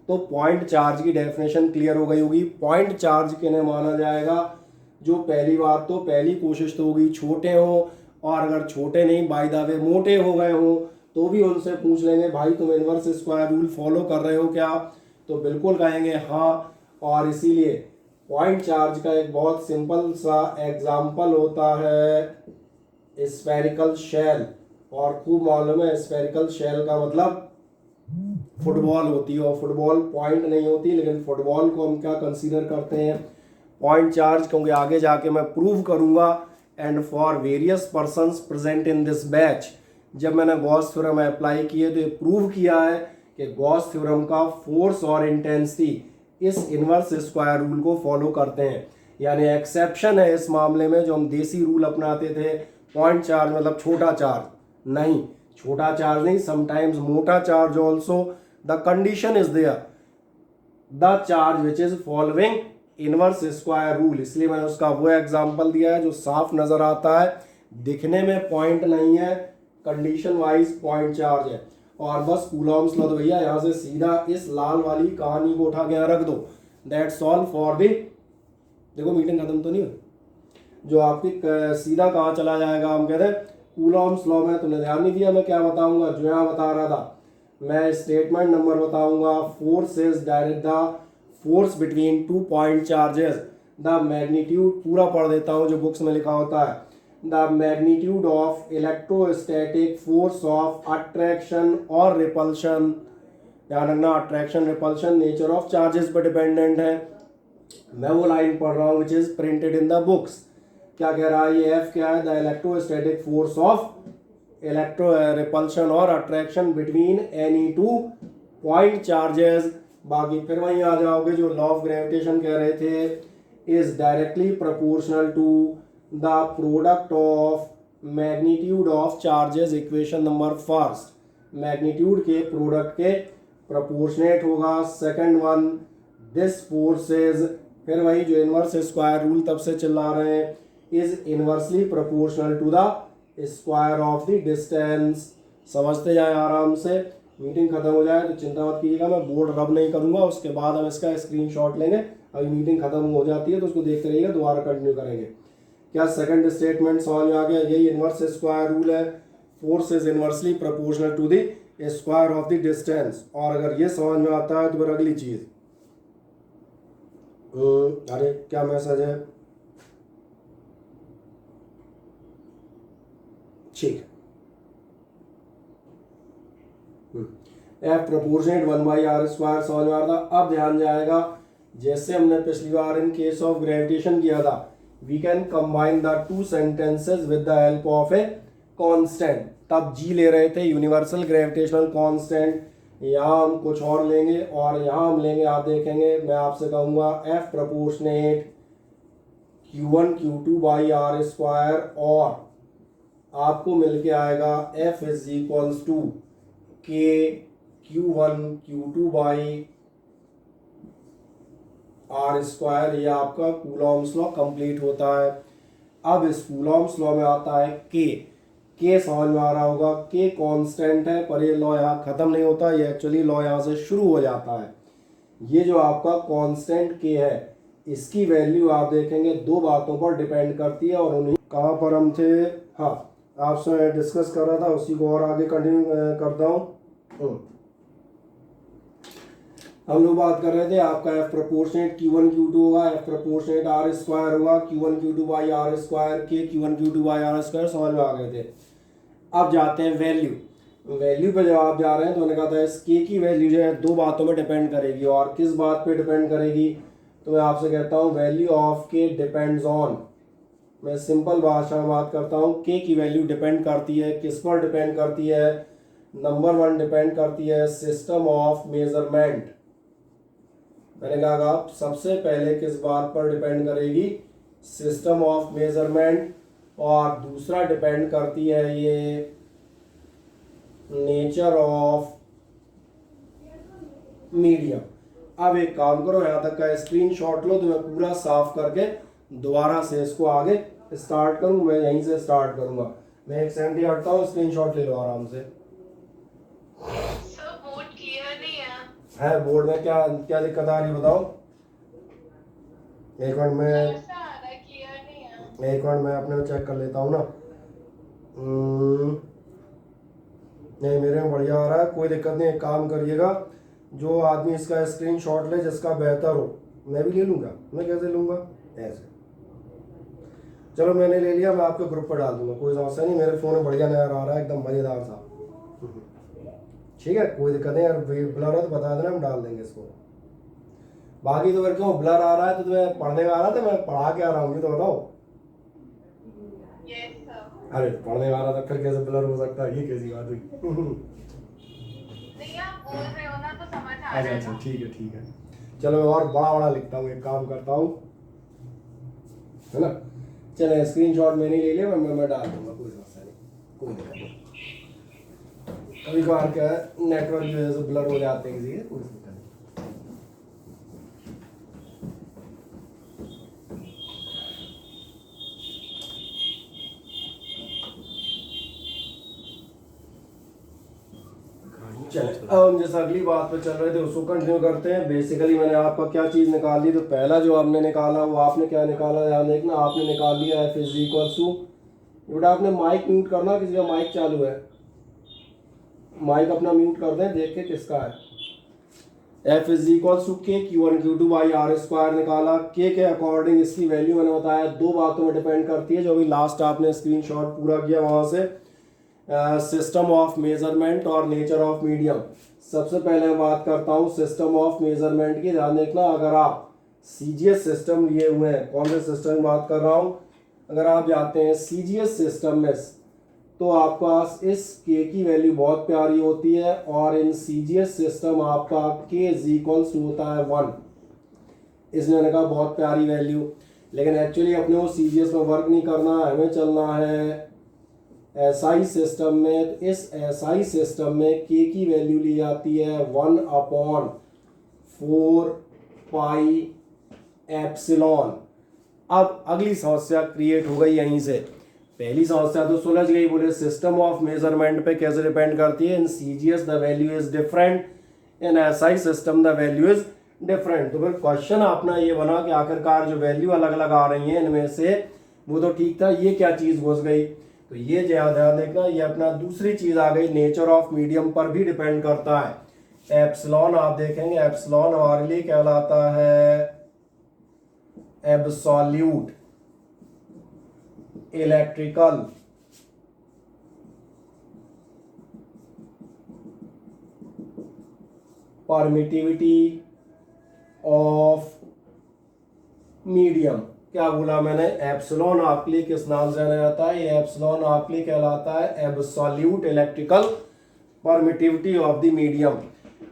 तो पॉइंट चार्ज की डेफिनेशन क्लियर हो गई होगी। पॉइंट चार्ज किन्हें माना जाएगा? जो पहली बात तो पहली कोशिश तो होगी छोटे हो, और अगर छोटे नहीं बाय द वे मोटे हो गए हो तो भी उनसे पूछ लेंगे भाई तुम इनवर्स स्क्वायर रूल फॉलो कर रहे हो क्या, तो बिल्कुल कहेंगे हाँ। और इसीलिए पॉइंट चार्ज का एक बहुत सिंपल सा एग्जाम्पल होता है स्फेरिकल शेल, और खूब मालूम है स्फेरिकल शेल का मतलब फुटबॉल होती है, और फुटबॉल पॉइंट नहीं होती, लेकिन फुटबॉल को हम क्या कंसीडर करते हैं? पॉइंट चार्ज, क्योंकि आगे जाके मैं प्रूव करूंगा। And for various persons present in this batch, जब मैंने गॉस थ्योरम अप्लाई किए तो ये प्रूव किया है कि गॉस थ्योरम का फोर्स और इंटेंसिटी इस इनवर्स स्क्वायर रूल को फॉलो करते हैं। यानी एक्सेप्शन है इस मामले में, जो हम देसी रूल अपनाते थे पॉइंट चार्ज मतलब छोटा चार्ज नहीं, छोटा चार्ज नहीं, समटाइम्स मोटा charge also, the condition is there the charge which is following inverse square rule. इसलिए मैंने उसका वो एग्जांपल दिया है जो साफ नजर आता है, दिखने में पॉइंट नहीं है, कंडीशन वाइज पॉइंट चार्ज है। और बस कूलॉम्स लॉ, तो भैया यहाँ से सीधा इस लाल वाली कहानी को उठा के यहाँ रख दो, दैट्स ऑल फॉर द, देखो मीटिंग खत्म तो नहीं हुई, जो आपकी सीधा कहाँ चला जाएगा, हम कहते हैं कूलॉम्स लॉ में। तुमने ध्यान नहीं दिया मैं क्या बताऊंगा, जो यहाँ बता रहा था मैं स्टेटमेंट नंबर बताऊंगा, force is direct the force between two point charges, the magnitude, पूरा पढ़ देता हूँ जो बुक्स में लिखा होता है, the magnitude of electrostatic force of attraction और रिपल्शन। ध्यान रखना attraction repulsion nature of charges पर डिपेंडेंट है। मैं वो लाइन पढ़ रहा हूँ which is printed in the books. क्या कह रहा है ये एफ क्या है? The electrostatic force of electro repulsion और attraction between any two point charges. बाकी फिर वहीं आ जाओगे जो लॉ ऑफ ग्रेविटेशन कह रहे थे, is directly proportional to the product of magnitude of charges, equation number first, magnitude के प्रोडक्ट के प्रोपोर्शनेट होगा। Second one, this force is, फिर वही जो इनवर्स स्क्वायर रूल तब से चिल्ला रहे हैं, is inversely proportional to the square of the distance. समझते जाए आराम से, मीटिंग खत्म हो जाए तो चिंता मत कीजिएगा, मैं बोर्ड रब नहीं करूंगा, उसके बाद हम इसका स्क्रीनशॉट लेंगे। अभी मीटिंग खत्म हो जाती है तो उसको देखते रहिएगा, दोबारा कंटिन्यू करेंगे। क्या सेकंड स्टेटमेंट समझ में आ गया? यही इनवर्स स्क्वायर रूल है, force is inversely proportional to the square of the distance. और अगर ये समझ में आता है तो फिर अगली चीज, अरे क्या मैसेज है, ठीक, एफ प्रोपोर्शनेट 1/r², समझ में आ रहा था। अब ध्यान जाएगा, जैसे हमने पिछली बार इन केस ऑफ ग्रेविटेशन किया था, we can combine the two sentences with the help of a constant. तब जी ले रहे थे यूनिवर्सल ग्रेविटेशनल कांस्टेंट, यहाँ हम कुछ और लेंगे और यहाँ हम लेंगे, आप देखेंगे मैं आपसे कहूँगा एफ प्रोपोर्शनेट Q1 Q2/r², और आपको मिल के आएगा F is equals to K Q1 Q2/r²। ये आपका कूलॉम्स लॉ कंप्लीट होता है। अब इस कूलॉम्स लॉ में आता है के समझ में आ रहा होगा, के कांस्टेंट है, पर ये लॉ यहाँ खत्म नहीं होता, ये एक्चुअली लॉ यहाँ से शुरू हो जाता है। ये जो आपका कांस्टेंट के है, इसकी वैल्यू आप देखेंगे दो बातों पर डिपेंड करती है, और उन्हीं कहाँ पर हम थे, हाँ आपसे डिस्कस कर रहा था, उसी को और आगे कंटिन्यू करता हूँ। हम लोग बात कर रहे थे आपका एफ प्रोपोर्शनेट Q1 Q2 होगा, एफ प्रोपोर्शनेट r² होगा, Q1 Q2/r², के Q1 Q2/r², समझ में आ गए थे। अब जाते हैं वैल्यू पे। जब आप जा रहे हैं तो मैंने कहा था इस के की वैल्यू जो है दो बातों में डिपेंड करेगी, और किस बात पे डिपेंड करेगी, तो मैं आपसे कहता हूँ वैल्यू ऑफ के डिपेंड्स ऑन, मैं सिंपल भाषा में बात करता हूँ, के की वैल्यू डिपेंड करती है किस पर डिपेंड करती है, नंबर 1 डिपेंड करती है सिस्टम ऑफ मेजरमेंट। मैंने कहा आप सबसे पहले किस बात पर डिपेंड करेगी, सिस्टम ऑफ मेजरमेंट, और दूसरा डिपेंड करती है ये नेचर ऑफ मीडियम। अब एक काम करो, यहाँ तक का स्क्रीनशॉट लो, तो मैं पूरा साफ करके दोबारा से इसको आगे स्टार्ट करूँ। मैं यहीं से स्टार्ट करूँगा, मैं एक सेकंड हटता हूँ, स्क्रीनशॉट ले लो आराम से। बोर्ड क्लियर नहीं है बोर्ड में क्या क्या दिक्कत आ रही बताओ। एक मिनट में क्लियर नहीं है। एक मिनट मैं अपने चेक कर लेता हूँ ना। नहीं मेरे में बढ़िया आ रहा है, कोई दिक्कत नहीं। एक काम करिएगा, जो आदमी इसका स्क्रीनशॉट ले जिसका बेहतर हो, मैं भी ले लूँगा। मैं कैसे लूँगा, ऐसे। चलो मैंने ले लिया, मैं आपके ग्रुप पर डाल दूंगा, कोई समस्या नहीं। मेरे फ़ोन में बढ़िया नज़र आ रहा है, एकदम मज़ेदार सा। ठीक है, कोई दिक्कत नहीं। यार ब्लर है तो बता देना, हम डाल देंगे इसको। बाकी तो फिर क्यों ब्लर आ रहा है, तो तुम्हें पढ़ने में आ रहा था, मैं पढ़ा के आ रहा हूँ, तो बताओ। अरे पढ़ने आ रहा था, फिर कैसे ब्लर हो सकता है, ये कैसी बात हुई। नहीं आप बोल रहे हो ना तो समझ आ रहा है। अच्छा ठीक है। चलो मैं और बड़ा लिखता हूँ, एक काम करता हूँ, है ना। चलो स्क्रीनशॉट मैंने ले लिया, मैं डाल दूंगा, कोई समस्या नहीं, कोई दिक्कत नहीं। कभी कभार क्या है, नेटवर्क की वजह से ब्लर हो जाते हैं किसी के, कोई दिक्कत नहीं। चले, अब हम जैसे अगली बात पे चल रहे थे उसको कंटिन्यू करते हैं। बेसिकली मैंने आपका क्या चीज़ निकाल ली, तो पहला जो आपने निकाला वो आपने क्या निकाला, ध्यान देखना, आपने निकाल लिया एफ इज इक्वल टू, बेटा आपने माइक म्यूट करना, किसी का माइक चालू है, माइक अपना म्यूट कर दें, देख के किसका है। एफ इज इक्वल टू के Q1 Q2/r² निकाला। के अकॉर्डिंग इसकी वैल्यू मैंने बताया दो बातों में डिपेंड करती है, जो भी लास्ट आपने स्क्रीनशॉट पूरा किया वहाँ से, सिस्टम ऑफ मेजरमेंट और नेचर ऑफ मीडियम। सबसे पहले मैं बात करता हूँ सिस्टम ऑफ मेजरमेंट की। ध्यान देखना, अगर आप CGS सिस्टम लिए हुए हैं, कौन से सिस्टम की बात कर रहा हूँ, अगर आप जाते हैं CGS सिस्टम में, तो आपके पास इस के की वैल्यू बहुत प्यारी होती है, और इन CGS सिस्टम आपका के इज इक्वल्स होता है 1। इसने मैंने कहा बहुत प्यारी वैल्यू, लेकिन एक्चुअली अपने वो CGS में वर्क नहीं करना है, हमें चलना है SI सिस्टम में। तो इस SI सिस्टम में के की वैल्यू ली जाती है 1/4 पाई एप्सिलॉन। अब अगली समस्या क्रिएट हो गई यहीं से। पहली समस्या तो सुलझ गई, बोले सिस्टम ऑफ मेजरमेंट पे कैसे डिपेंड करती है, इन CGS the value is different, in SI system the value is different. तो फिर क्वेश्चन अपना ये बना कि आखिरकार जो वैल्यू अलग अलग आ रही है इनमें से, वो तो ठीक था, ये क्या चीज़ घुस गई, तो ये ध्यान देखना, ये अपना दूसरी चीज़ आ गई, नेचर ऑफ मीडियम पर भी डिपेंड करता है। एप्सिलॉन आप देखेंगे, एप्सिलॉन हमारे लिए कहलाता है absolute electrical force. 1 permittivity of medium. क्या बोला मैंने? एप्सिलॉन आर्कली किस नाम से जाना जाता है? ये एप्सिलॉन आर्कली कहलाता है absolute electrical permittivity of the medium.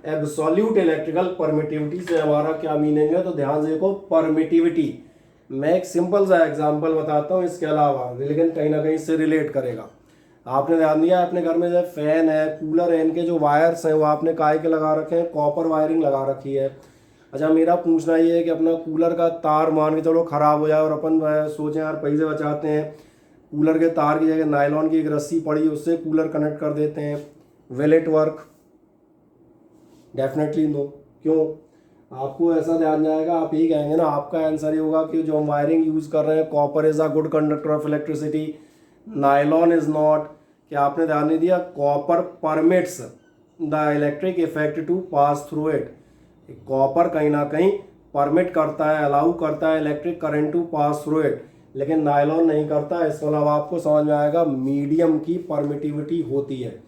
Absolute electrical permittivity से हमारा क्या मीनिंग है? तो ध्यान से देखो, परमिटिविटी, मैं एक सिंपल सा एग्जांपल बताता हूँ इसके अलावा, लेकिन कहीं ना कहीं इससे रिलेट करेगा। आपने ध्यान दिया अपने घर में जो फैन है, कूलर है, इनके जो वायर्स हैं वो आपने काय के लगा रखे हैं? कॉपर वायरिंग लगा रखी है। अच्छा, मेरा पूछना ये है कि अपना कूलर का तार मान के चलो खराब हो जाए और अपन सोचें यार पैसे बचाते हैं, कूलर के तार की जगह नायलॉन की एक रस्सी पड़ी उससे कूलर कनेक्ट कर देते हैं, will it work? Definitely no. क्यों? आपको ऐसा ध्यान जाएगा, आप यही कहेंगे ना, आपका आंसर ये होगा कि जो हम वायरिंग यूज कर रहे हैं, copper is a good conductor of electricity, nylon is not. क्या आपने ध्यान नहीं दिया? Copper permits the electric effect to pass through it. Copper कहीं ना कहीं परमिट करता है, अलाउ करता है electric current to pass through it, लेकिन नायलॉन नहीं करता। इसके अलावा आपको समझ में आएगा मीडियम की परमिटिविटी होती है,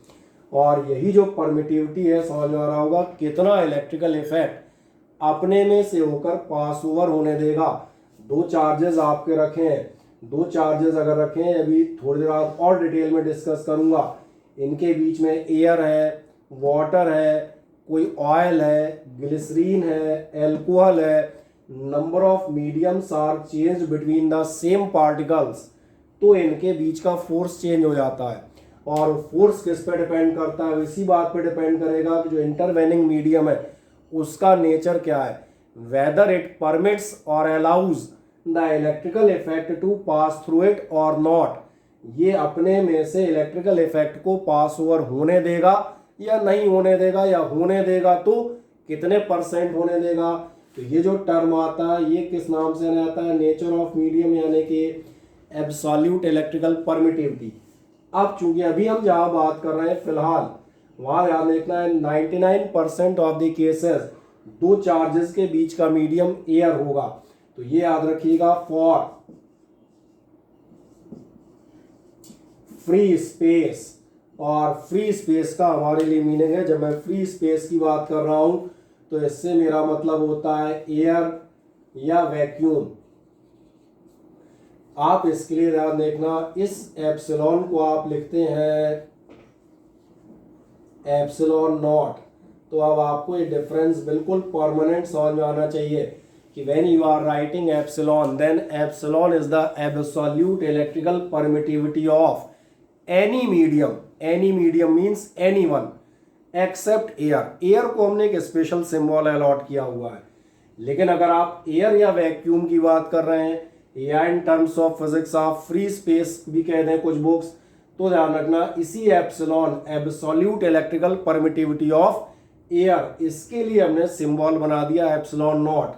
और यही जो परमिटिविटी है, समझ में आ रहा होगा कितना इलेक्ट्रिकल इफेक्ट अपने में से होकर पास ओवर होने देगा। दो चार्जेस आपके रखे हैं, दो चार्जेस अगर रखे हैं, अभी थोड़ी देर बाद और डिटेल में डिस्कस करूंगा, इनके बीच में एयर है, वाटर है, कोई ऑयल है, ग्लिसरीन है, एल्कोहल है, number of mediums are change between the same particles, तो इनके बीच का फोर्स चेंज हो जाता है। और फोर्स किस पे डिपेंड करता है? इसी बात पे डिपेंड करेगा कि जो इंटरवेनिंग मीडियम है उसका नेचर क्या है, वेदर इट परमिट्स और allows the electrical effect to pass through it और नॉट। ये अपने में से इलेक्ट्रिकल इफेक्ट को पास ओवर होने देगा या नहीं होने देगा, या होने देगा तो कितने परसेंट होने देगा। तो ये जो टर्म आता है ये किस नाम से आता है? नेचर ऑफ मीडियम, यानी कि एब्सोल्यूट इलेक्ट्रिकल परमिटिविटी। अब चूंकि अभी हम जहां बात कर रहे हैं फिलहाल, वहां याद रखना है 99% ऑफ द केसेस दो चार्जेस के बीच का मीडियम एयर होगा। तो ये याद रखिएगा, फॉर फ्री स्पेस। और फ्री स्पेस का हमारे लिए मीनिंग है, जब मैं फ्री स्पेस की बात कर रहा हूं तो इससे मेरा मतलब होता है एयर या वैक्यूम। आप इसके लिए ध्यान देखना, इस एप्सिलॉन को आप लिखते हैं एप्सिलॉन नॉट। तो अब आपको ये डिफरेंस बिल्कुल परमानेंट समझ में आना चाहिए कि when you are writing epsilon, then epsilon is the absolute electrical permittivity of any medium. Any medium means any one except air. Air को हमने एक स्पेशल सिंबल अलॉट किया हुआ है, लेकिन अगर आप एयर या वैक्यूम की बात कर रहे हैं, या इन टर्म्स ऑफ फिजिक्स आप फ्री स्पेस भी कह दें कुछ बुक्स, तो ध्यान रखना इसी epsilon absolute electrical permittivity of air, इसके लिए हमने सिंबल बना दिया एप्सिलॉन नॉट।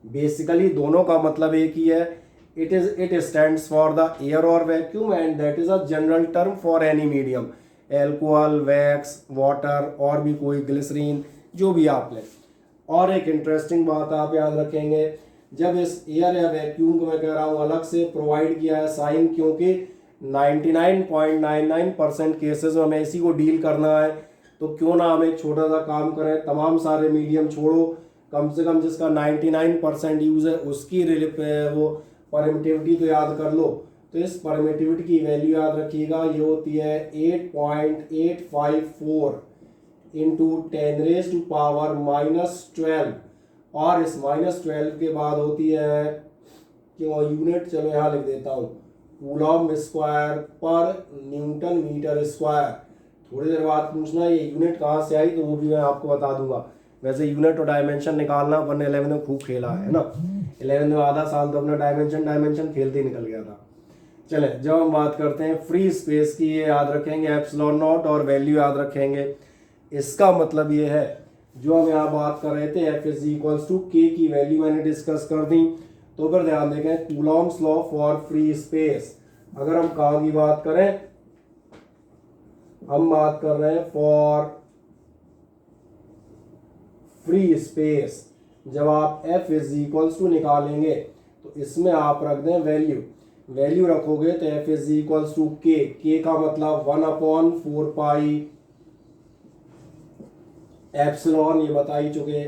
बेसिकली दोनों का मतलब एक ही है, it stands for the air और vacuum, and that is a general term for any medium, alcohol, wax, water और भी कोई ग्लिसरीन, जो भी आप लें। और एक इंटरेस्टिंग बात आप याद रखेंगे, जब इस एयर या वैक्यूम को मैं कह रहा हूँ अलग से प्रोवाइड किया है साइन, क्योंकि 99.99% केसेस में हमें इसी को डील करना है, तो क्यों ना हम एक छोटा सा काम करें, तमाम सारे मीडियम छोड़ो, कम से कम जिसका 99% यूज है उसकी वो परमिटिविटी तो याद कर लो। तो इस परमिटिविटी की वैल्यू याद रखिएगा, ये होती है 8.854 इंटू 10⁻⁻12, और इस -12 के बाद होती है क्यों यूनिट, चलो यहाँ लिख देता हूँ, कूलॉम स्क्वायर पर न्यूटन मीटर स्क्वायर। थोड़ी देर बाद पूछना ये यूनिट कहाँ से आई, तो वो भी मैं आपको बता दूंगा। वैसे यूनिट और डायमेंशन निकालना अपन 11 में खूब खेला है ना, 11 में आधा साल तो अपना डायमेंशन खेलते ही निकल गया था। चले, जब हम बात करते हैं फ्री स्पेस की, ये याद रखेंगे एप्सिलॉन नॉट, और वैल्यू याद रखेंगे। इसका मतलब ये है, जो हम यहाँ बात कर रहे थे F इज इक्वल्स टू के की वैल्यू मैंने डिस्कस कर दी, तो फिर ध्यान देखें Coulomb's law for free space. अगर हम कहाँ की बात करें, हम बात कर रहे हैं फॉर फ्री स्पेस। जब आप F इज इक्वल्स टू निकालेंगे तो इसमें आप रख दें वैल्यू रखोगे तो F इज इक्वल्स टू के का मतलब 1/4 पाई एप्सिलॉन ये बता ही चुके,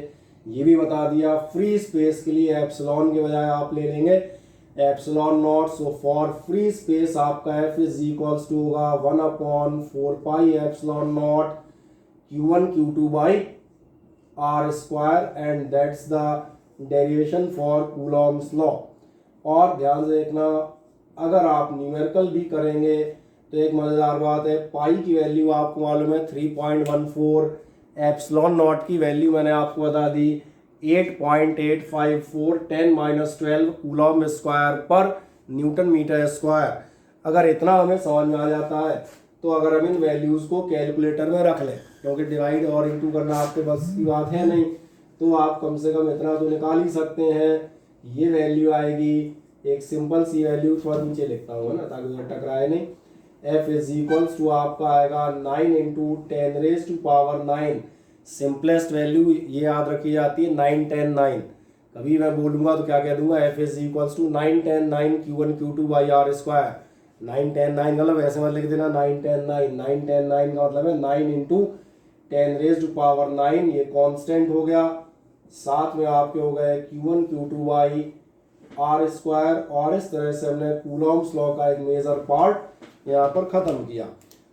ये भी बता दिया। फ्री स्पेस के लिए एप्सिलॉन के बजाय आप ले लेंगे epsilon naught. So for free space आपका एफ इज इक्वल्स टू होगा 1/4 pi epsilon naught Q1 Q2 by are square, and that's the derivation for Coulomb's law. और ध्यान से देखना, अगर आप न्यूमेरिकल भी करेंगे तो एक मज़ेदार बात है, पाई की वैल्यू आपको मालूम है 3.14, एप्सिलॉन नॉट की वैल्यू मैंने आपको बता दी 8.854 10-12 कूलॉम स्क्वायर पर न्यूटन मीटर स्क्वायर। अगर इतना हमें समझ में आ जाता है तो अगर हम इन वैल्यूज़ को कैलकुलेटर में रख लें, क्योंकि डिवाइड और इंटू करना आपके बस की बात है नहीं, तो आप कम से कम इतना तो निकाल ही सकते हैं। ये वैल्यू आएगी, एक सिंपल सी वैल्यू, थोड़ा नीचे लिखता हूँ ना ताकि उधर टकराए नहीं। एफ इज इक्वल्स टू आपका आएगा 9 × 10⁻⁹। सिंपलेस्ट वैल्यू ये याद रखी जाती है 9 10 9। कभी मैं बोलूँगा तो क्या कह दूंगा, F is equals to 9 10 9 Q1 Q2 by are square. 9 10 9 मतलब ऐसे मत लिख देना 9 10 9, 9 10 9 का मतलब है 9 × 10⁻⁹, ये कांस्टेंट हो गया। साथ में आपके हो गए Q1 Q2 by are square. और इस तरह से हमने कूलॉम्स लॉ का एक मेजर पार्ट यहाँ पर ख़त्म किया।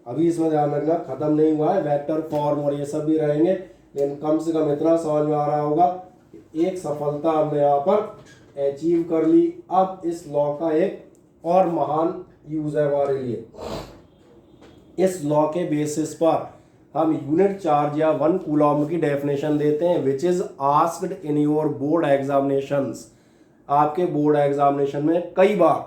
अभी इसमें ध्यान रखना ख़त्म नहीं हुआ है, वेक्टर फॉर्म और ये सब भी रहेंगे, लेकिन कम से कम इतना समझ में आ रहा होगा कि एक सफलता हमने यहाँ पर अचीव कर ली। अब इस लॉ का एक और महान यूज है हमारे लिए। इस लॉ के बेसिस पर हम यूनिट चार्ज या 1 कूलॉम की डेफिनेशन देते हैं, which is asked in your board examinations. आपके बोर्ड एग्जामिनेशन में कई बार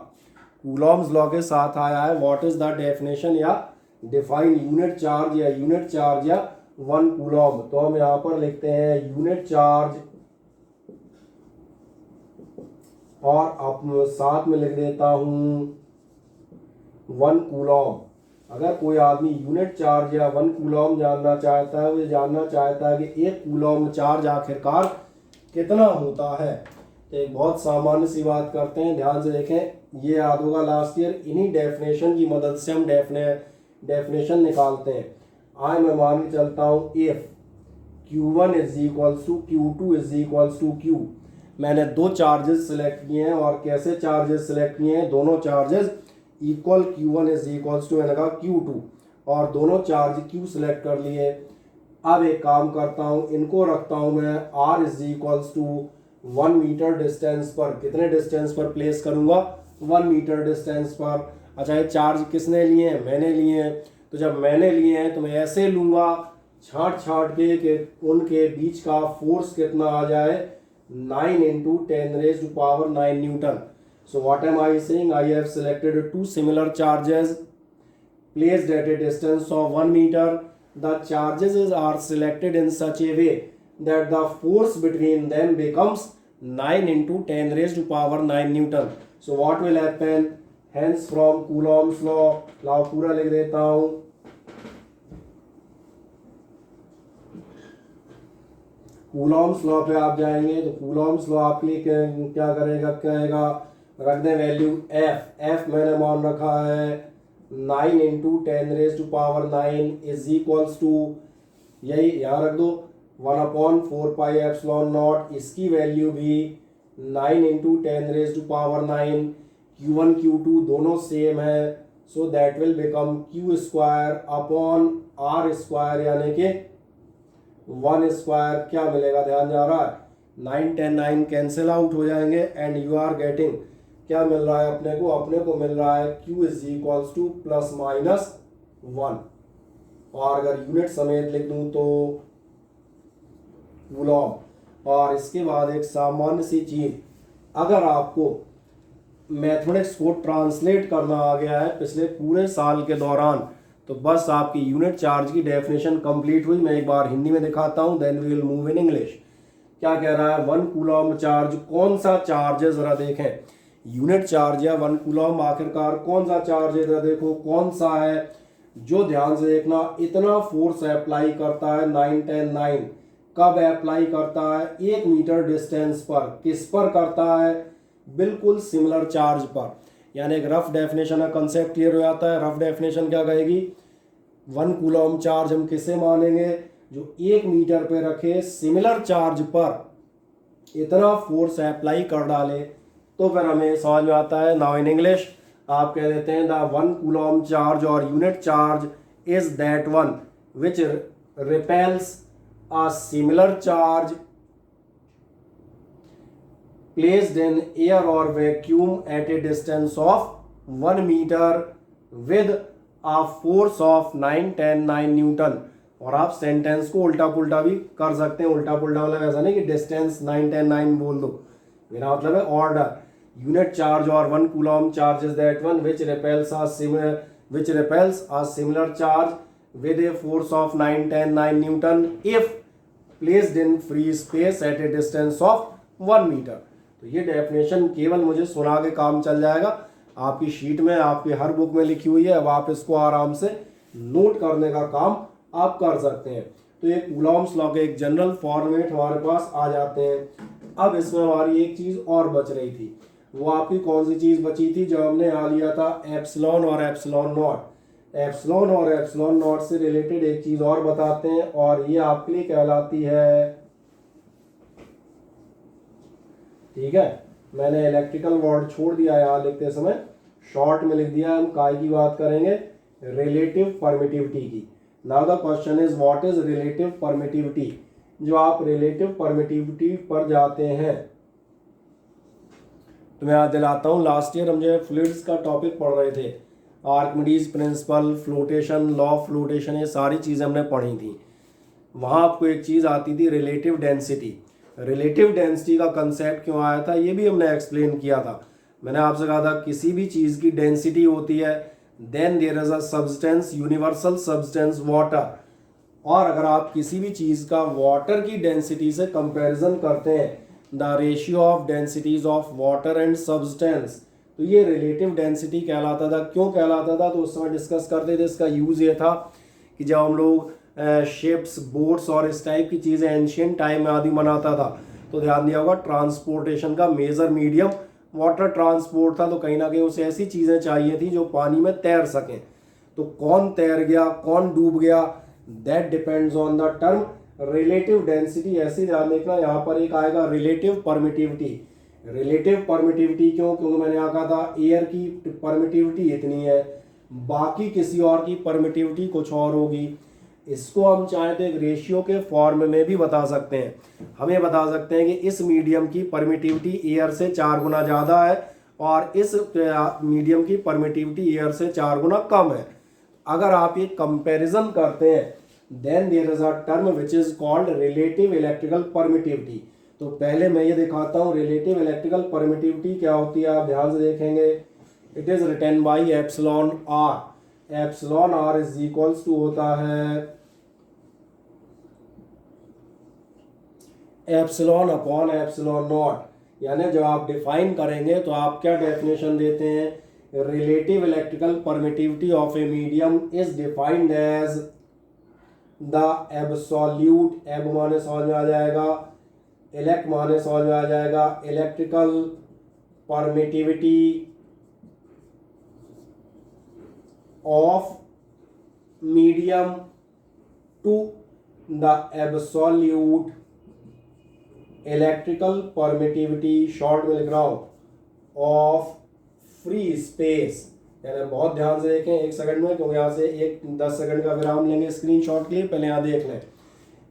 कूलॉम्स लॉ के साथ आया है, व्हाट इज द डेफिनेशन या डिफाइन यूनिट चार्ज या 1 कूलॉम। तो हम यहाँ पर लिखते हैं यूनिट चार्ज, और अब साथ में लिख देता हूँ 1 कूलॉम। अगर कोई आदमी यूनिट चार्ज या 1 कूलॉम जानना चाहता है, वो जानना चाहता है कि 1 कूलॉम चार्ज आखिरकार कितना होता है, तो एक बहुत सामान्य सी बात करते हैं, ध्यान से देखें। ये याद होगा लास्ट ईयर, इन्हीं डेफिनेशन की मदद से हम डेफिनेशन निकालते हैं। आज मैं मान के चलता हूँ if Q1 is equals to Q2 is equals to Q। मैंने 2 चार्जेस सिलेक्ट किए हैं, और कैसे चार्जेस सिलेक्ट किए हैं, दोनों charges equal Q1 is equals to मैंने कहा Q2, और दोनों चार्ज Q सिलेक्ट कर लिए। अब एक काम करता हूँ, इनको रखता हूँ मैं R is equals to 1 metre distance पर। कितने डिस्टेंस पर प्लेस करूँगा, 1 मीटर डिस्टेंस पर। अच्छा, ये चार्ज किसने लिए हैं, मैंने लिए हैं। तो जब मैंने लिए हैं तो मैं ऐसे लूँगा छाट के कि उनके बीच का फोर्स कितना आ जाए, 9 × 10⁻⁹ Newton. So what am I saying? I have selected 2 similar charges placed at a distance of 1 meter. The charges are selected in such a way that the force between them becomes 9 × 10⁻⁹ Newton. So what will happen? Hence from Coulomb's law, पूरा लिख देता हूँ। Coulomb's law पे आप जाएंगे तो Coulomb's law आपके लिए क्या कहेगा, रख दें वैल्यू एफ मैंने मान रखा है 9 × 10⁻⁹ इज इक्वल्स टू, यही यहाँ रख दो 1/4 पाई एप्सिलॉन नॉट। इसकी वैल्यू भी 9 × 10⁻⁹, Q1 Q2 दोनों सेम है, so that will become Q square upon R square, यानी कि 1 स्क्वायर। क्या मिलेगा, ध्यान जा रहा है, 9 10 9 कैंसिल आउट हो जाएंगे, एंड यू आर गेटिंग, क्या मिल रहा है अपने को मिल रहा है Q इज इक्वल्स टू ±1। और अगर यूनिट समेत लिख दूं तो कूलॉम। और इसके बाद एक सामान्य सी चीज, अगर आपको मैथमेटिक्स को ट्रांसलेट करना आ गया है पिछले पूरे साल के दौरान, तो बस आपकी यूनिट चार्ज की डेफिनेशन कंप्लीट हुई। मैं एक बार हिंदी में दिखाता हूं, then we will move in English. क्या कह रहा है, 1 कूलॉम चार्ज कौन सा चार्ज है, जरा देखें। यूनिट चार्ज या 1 कूलॉम आखिरकार कौन सा चार्ज है, जरा देखो कौन सा है जो, ध्यान से देखना, इतना फोर्स अप्लाई करता है 9 10 9। कब अप्लाई करता है, 1 मीटर डिस्टेंस पर। किस पर करता है, बिल्कुल सिमिलर चार्ज पर। यानी एक रफ डेफिनेशन का कंसेप्ट क्लियर हो जाता है। रफ डेफिनेशन क्या कहेगी, 1 कूलॉम चार्ज हम किसे मानेंगे, जो 1 मीटर पे रखे सिमिलर चार्ज पर इतना फोर्स अप्लाई कर डाले तो फिर हमें समझ में आता है। नाउ इन इंग्लिश आप कह देते हैं द 1 कूलॉम चार्ज और unit charge is that one which repels a similar charge placed in air or vacuum at a distance of 1 meter with a force of 9 Newton. और आप sentence को उल्टा पुल्टा भी कर सकते हैं। उल्टा पुल्टा मतलब ऐसा नहीं कि डिस्टेंस 9 बोल दो, मेरा मतलब है ऑर्डर। यूनिट चार्ज और 1 Coulomb charge is that one which repels a similar charge with a force of 9 Newton if placed in free space at a distance of 1 metre. तो ये डेफिनेशन केवल मुझे सुना के काम चल जाएगा, आपकी शीट में आपकी हर बुक में लिखी हुई है। अब आप इसको आराम से नोट करने का काम आप कर सकते हैं। तो ये कूलॉम्स लॉ के एक जनरल फॉर्मेट हमारे पास आ जाते हैं। अब इसमें हमारी एक चीज और बच रही थी, वो आपकी कौन सी चीज बची थी? जो हमने यहाँ लिया था एप्सिलॉन और एप्सिलॉन नॉट। एप्सिलॉन और एप्सिलॉन नॉट से रिलेटेड एक चीज और बताते हैं और ये आपके लिए कहलाती है, ठीक है, मैंने इलेक्ट्रिकल वर्ड छोड़ दिया यहाँ लिखते समय, शॉर्ट में लिख दिया। हम काय की बात करेंगे? रिलेटिव परमिटिविटी की। Now the question is what is relative permittivity. जो आप रिलेटिव परमिटिविटी पर जाते हैं तो मैं याद दिलाता हूँ, लास्ट ईयर हम जो फ्लूइड्स का टॉपिक पढ़ रहे थे, Archimedes principal, flotation, law of flotation, ये सारी चीज़ें हमने पढ़ी थी। वहाँ आपको एक चीज़ आती थी रिलेटिव डेंसिटी। रिलेटिव डेंसिटी का कंसेप्ट क्यों आया था ये भी हमने एक्सप्लेन किया था। मैंने आपसे कहा था किसी भी चीज़ की डेंसिटी होती है, then there is a substance, universal substance water. और अगर आप किसी भी चीज़ का वाटर की डेंसिटी से कंपैरिजन करते हैं, the ratio of densities of water and substance, तो ये रिलेटिव डेंसिटी कहलाता था। क्यों कहलाता था? तो उस समय डिस्कस करते थे। इसका यूज़ ये था कि जब हम लोग शिप्स, बोट्स और इस टाइप की चीज़ें एंशियंट टाइम में आदि बनाता था, तो ध्यान दिया होगा ट्रांसपोर्टेशन का मेजर मीडियम वाटर ट्रांसपोर्ट था। तो कहीं ना कहीं उसे ऐसी चीज़ें चाहिए थी जो पानी में तैर सकें। तो कौन तैर गया, कौन डूब गया, that depends on the term relative density. ऐसे ध्यान देखना, यहाँ पर एक आएगा रिलेटिव परमिटिविटी। रिलेटिव परमिटिविटी क्यों? क्योंकि मैंने यहाँ कहा था एयर की परमिटिविटी इतनी है, बाकी किसी और की परमिटिविटी कुछ और होगी। इसको हम चाहे तो एक रेशियो के फॉर्म में भी बता सकते हैं। हम ये बता सकते हैं कि इस मीडियम की परमिटिविटी एयर से 4 गुना ज़्यादा है और इस मीडियम की परमिटिविटी एयर से 4 गुना कम है। अगर आप ये कंपैरिजन करते हैं, then there is a term which is called relative electrical permittivity. तो पहले मैं ये दिखाता हूँ रिलेटिव इलेक्ट्रिकल परमिटिविटी क्या होती है, आप ध्यान से देखेंगे। It is written by epsilon R. Epsilon are is equals to होता है एप्सिलॉन अपॉन एप्सिलॉन नॉट। यानी जब आप डिफाइन करेंगे तो आप क्या डेफिनेशन देते हैं? Relative electrical permittivity of a medium is defined as the absolute, एब माने समझ में आ जाएगा, इलेक्ट माने समझ में आ जाएगा, electrical permittivity of medium to the absolute electrical permittivity, short में लिख रहा हूं, ऑफ फ्री स्पेस। यानी बहुत ध्यान से देखें 1 सेकंड में, क्योंकि यहाँ से 10 सेकंड का विराम लेंगे स्क्रीनशॉट के लिए। पहले यहाँ देख लें,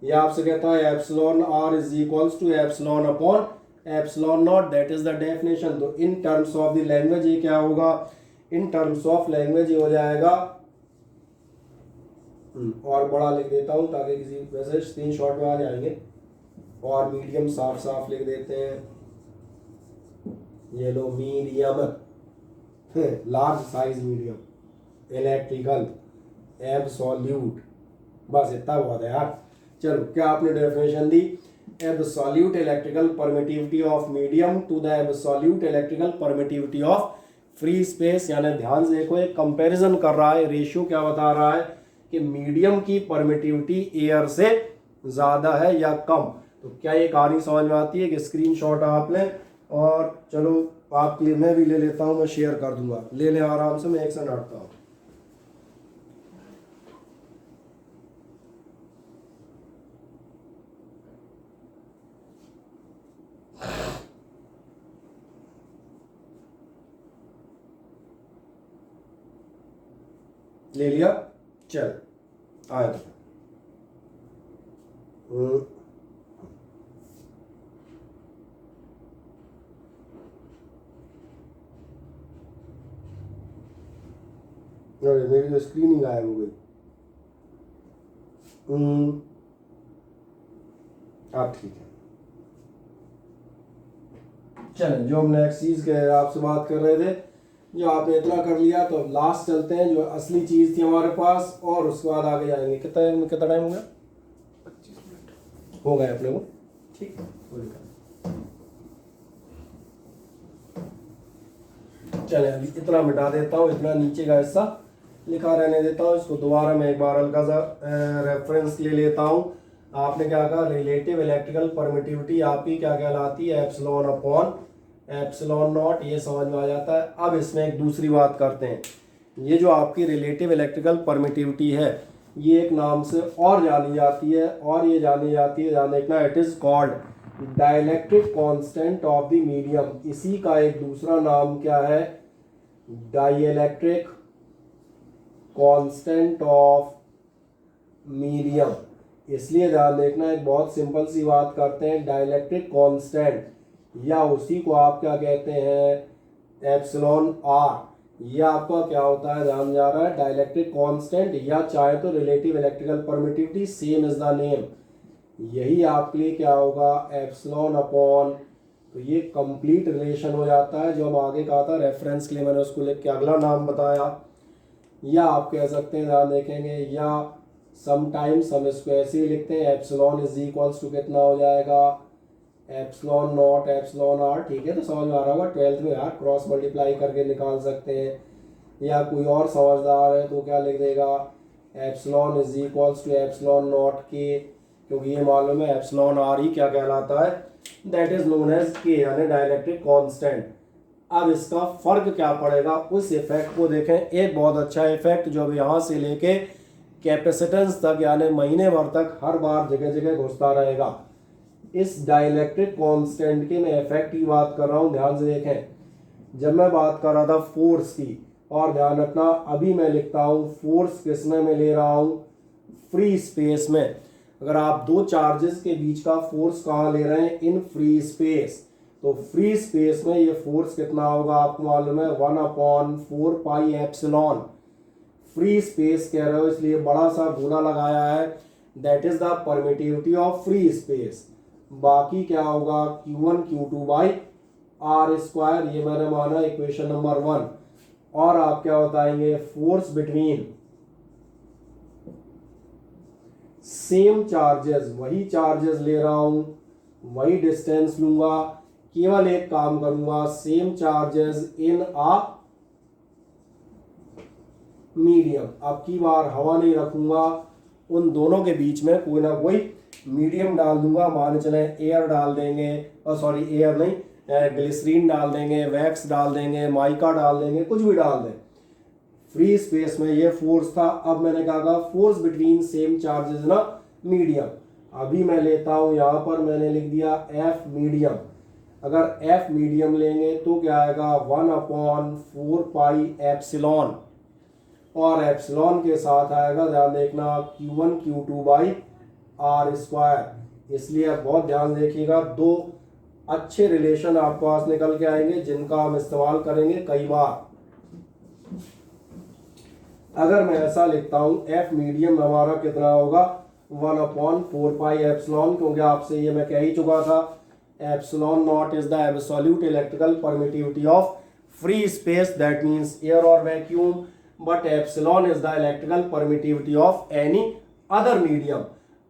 ये आपसे कहता है epsilon are is equals to epsilon upon epsilon not, that is the definition. तो in terms of the language ये क्या होगा? इन टर्म्स ऑफ लैंग्वेज ये हो जाएगा, और बड़ा लिख देता हूं ताकि किसी वैसे स्क्रीनशॉट में आ जाएंगे, और मीडियम साफ साफ लिख देते हैं। ये low medium, large size medium electrical absolute, बस इतना बहुत है यार। चलो, क्या आपने डेफिनेशन दी? Absolute electrical permittivity of medium to the absolute electrical permittivity of free space. यानी ध्यान से देखो, एक कंपैरिजन कर रहा है, रेशियो क्या बता रहा है कि मीडियम की परमिटिविटी एयर से ज़्यादा है या कम। तो क्या ये कहानी समझ में आती है कि स्क्रीनशॉट आप लें, और चलो आपके लिए मैं भी ले लेता हूँ, मैं शेयर कर दूंगा, ले लें आराम से, मैं एक से हटता हूँ। ले लिया, चल आए तो अरे मेरी तो स्क्रीन ही गायब हो गई। आप ठीक है, चलें जो हम नेक्स्ट चीज के आपसे बात कर रहे थे, जो आपने इतना कर लिया तो अब लास्ट चलते हैं जो असली चीज थी हमारे पास, और उसके बाद आगे जाएंगे। कितना टाइम हो गया? 25 मिनट हो गए अपने को, ठीक है कोई दिक्कत नहीं। चलें अभी इतना मिटा देता हूँ, इतना नीचे का हिस्सा लिखा रहने देता हूँ, इसको दोबारा मैं एक बार हल्का सा रेफरेंस ले लेता हूँ। आपने क्या कहा, रिलेटिव इलेक्ट्रिकल परमिटिविटी आपकी क्या कहलाती है, एप्सिलॉन अपॉन एप्सिलॉन नॉट, ये समझ में आ जाता है। अब इसमें एक दूसरी बात करते हैं, ये जो आपकी रिलेटिव इलेक्ट्रिकल परमिटिविटी है ये एक नाम से और जानी जाती है, और ये जानी जाती है, ध्यान देखना, it is called dielectric constant of the medium. इसी का एक दूसरा नाम क्या है, डाइलेक्ट्रिक कांस्टेंट ऑफ मीडियम। इसलिए ध्यान देखना, एक बहुत सिंपल सी बात करते हैं, डाइलेक्ट्रिक कांस्टेंट या उसी को आप क्या कहते हैं, एप्सिलॉन आर, ये आपका क्या होता है, ध्यान जा रहा है, डाइलेक्ट्रिक कांस्टेंट, या चाहे तो relative electrical permittivity, same is the name. यही आपके लिए क्या होगा, एप्सिलॉन अपॉन, तो ये कंप्लीट रिलेशन हो जाता है। जो हम आगे कहा था रेफरेंस के लिए मैंने उसको लिख के अगला नाम बताया, या आप कह सकते हैं, ध्यान देखेंगे, या समटाइम्स हम इसको ऐसे ही लिखते हैं, एप्सिलॉन इज इक्वल्स टू कितना हो जाएगा, एप्सिलॉन नॉट एप्सिलॉन आर। ठीक है, तो समझ में आ रहा होगा, 12th में यार क्रॉस मल्टीप्लाई करके निकाल सकते हैं। या कोई और समझदार है तो क्या लिख देगा, epsilon is equals to epsilon naught K, क्योंकि ये मालूम है एप्सिलॉन आर ही क्या कहलाता है, दैट इज नोन एज के, यानी डाइलेक्ट्रिक कांस्टेंट। अब इसका फर्क क्या पड़ेगा, उस इफेक्ट को देखें, एक बहुत अच्छा इफेक्ट जो अब यहाँ से लेके कैपेसिटेंस तक यानी महीने भर तक हर बार जगह जगह घुसता रहेगा। इस डाइलेक्ट्रिक कांस्टेंट के मैं इफेक्ट की बात कर रहा हूँ, ध्यान से देखें। जब मैं बात कर रहा था फोर्स की, और ध्यान रखना अभी मैं लिखता हूँ फोर्स किसमें मैं ले रहा हूँ, फ्री स्पेस में। अगर आप दो चार्जेस के बीच का फोर्स कहाँ ले रहे हैं, इन फ्री स्पेस, तो फ्री स्पेस में ये फोर्स कितना होगा आपको मालूम है, 1/4 पाई एप्सिलॉन। फ्री स्पेस कह रहे हो इसलिए बड़ा सा गुना लगाया है, that is the permittivity of free space. बाकी क्या होगा, Q1 Q2 by are square, ये मैंने माना इक्वेशन नंबर 1। और आप क्या बताएंगे, फोर्स बिटवीन सेम चार्जेस, वही चार्जेस ले रहा हूं, वही डिस्टेंस लूंगा, केवल एक काम करूंगा, same charges in a medium. अब की बार हवा नहीं रखूंगा, उन दोनों के बीच में कोई ना कोई मीडियम डाल दूंगा, मान चले एयर डाल देंगे, और सॉरी एयर नहीं, ग्लिसरीन डाल देंगे, वैक्स डाल देंगे, माइका डाल देंगे, कुछ भी डाल दें। फ्री स्पेस में ये फोर्स था। अब मैंने कहा फोर्स बिटवीन सेम चार्जेस ना मीडियम। अभी मैं लेता हूं, यहां पर मैंने लिख दिया एफ मीडियम। अगर एफ मीडियम लेंगे तो क्या आएगा, 1/4 पाई एप्सिलॉन, और एप्सिलॉन के साथ आएगा, ध्यान देखना, Q1 Q2 by are square. इसलिए बहुत ध्यान देखिएगा, दो अच्छे रिलेशन आपके पास निकल के आएंगे जिनका हम इस्तेमाल करेंगे कई बार। अगर मैं ऐसा लिखता हूं, एफ मीडियम हमारा कितना होगा, 1/4 पाई एप्सिलॉन, क्योंकि आपसे ये मैं कह ही चुका था, epsilon not is the absolute electrical permittivity of free space, that means air और vacuum, but epsilon is the electrical permittivity of any other medium.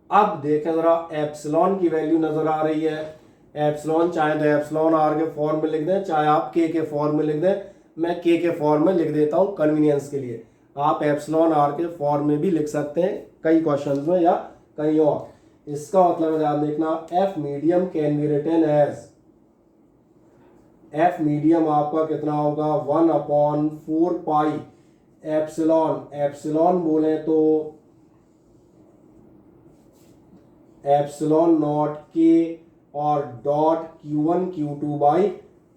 अब देखें जरा, एप्सिलॉन की वैल्यू नजर आ रही है, एप्सिलॉन चाहे तो एप्सिलॉन आर के फॉर्म में लिख दें, चाहे आप के फॉर्म में लिख दें, मैं के फॉर्म में लिख देता हूं कन्वीनियंस के लिए। आप एप्सिलॉन आर के फॉर्म में भी लिख सकते हैं कई क्वेश्चंस में या कहीं और। इसका मतलब ध्यान देखना, F medium can be written as, F medium आपका कितना होगा, 1/4 पाई एप्सिलॉन। एप्सिलॉन बोले तो एप्सिलॉन नॉट के और dot Q1 Q2 by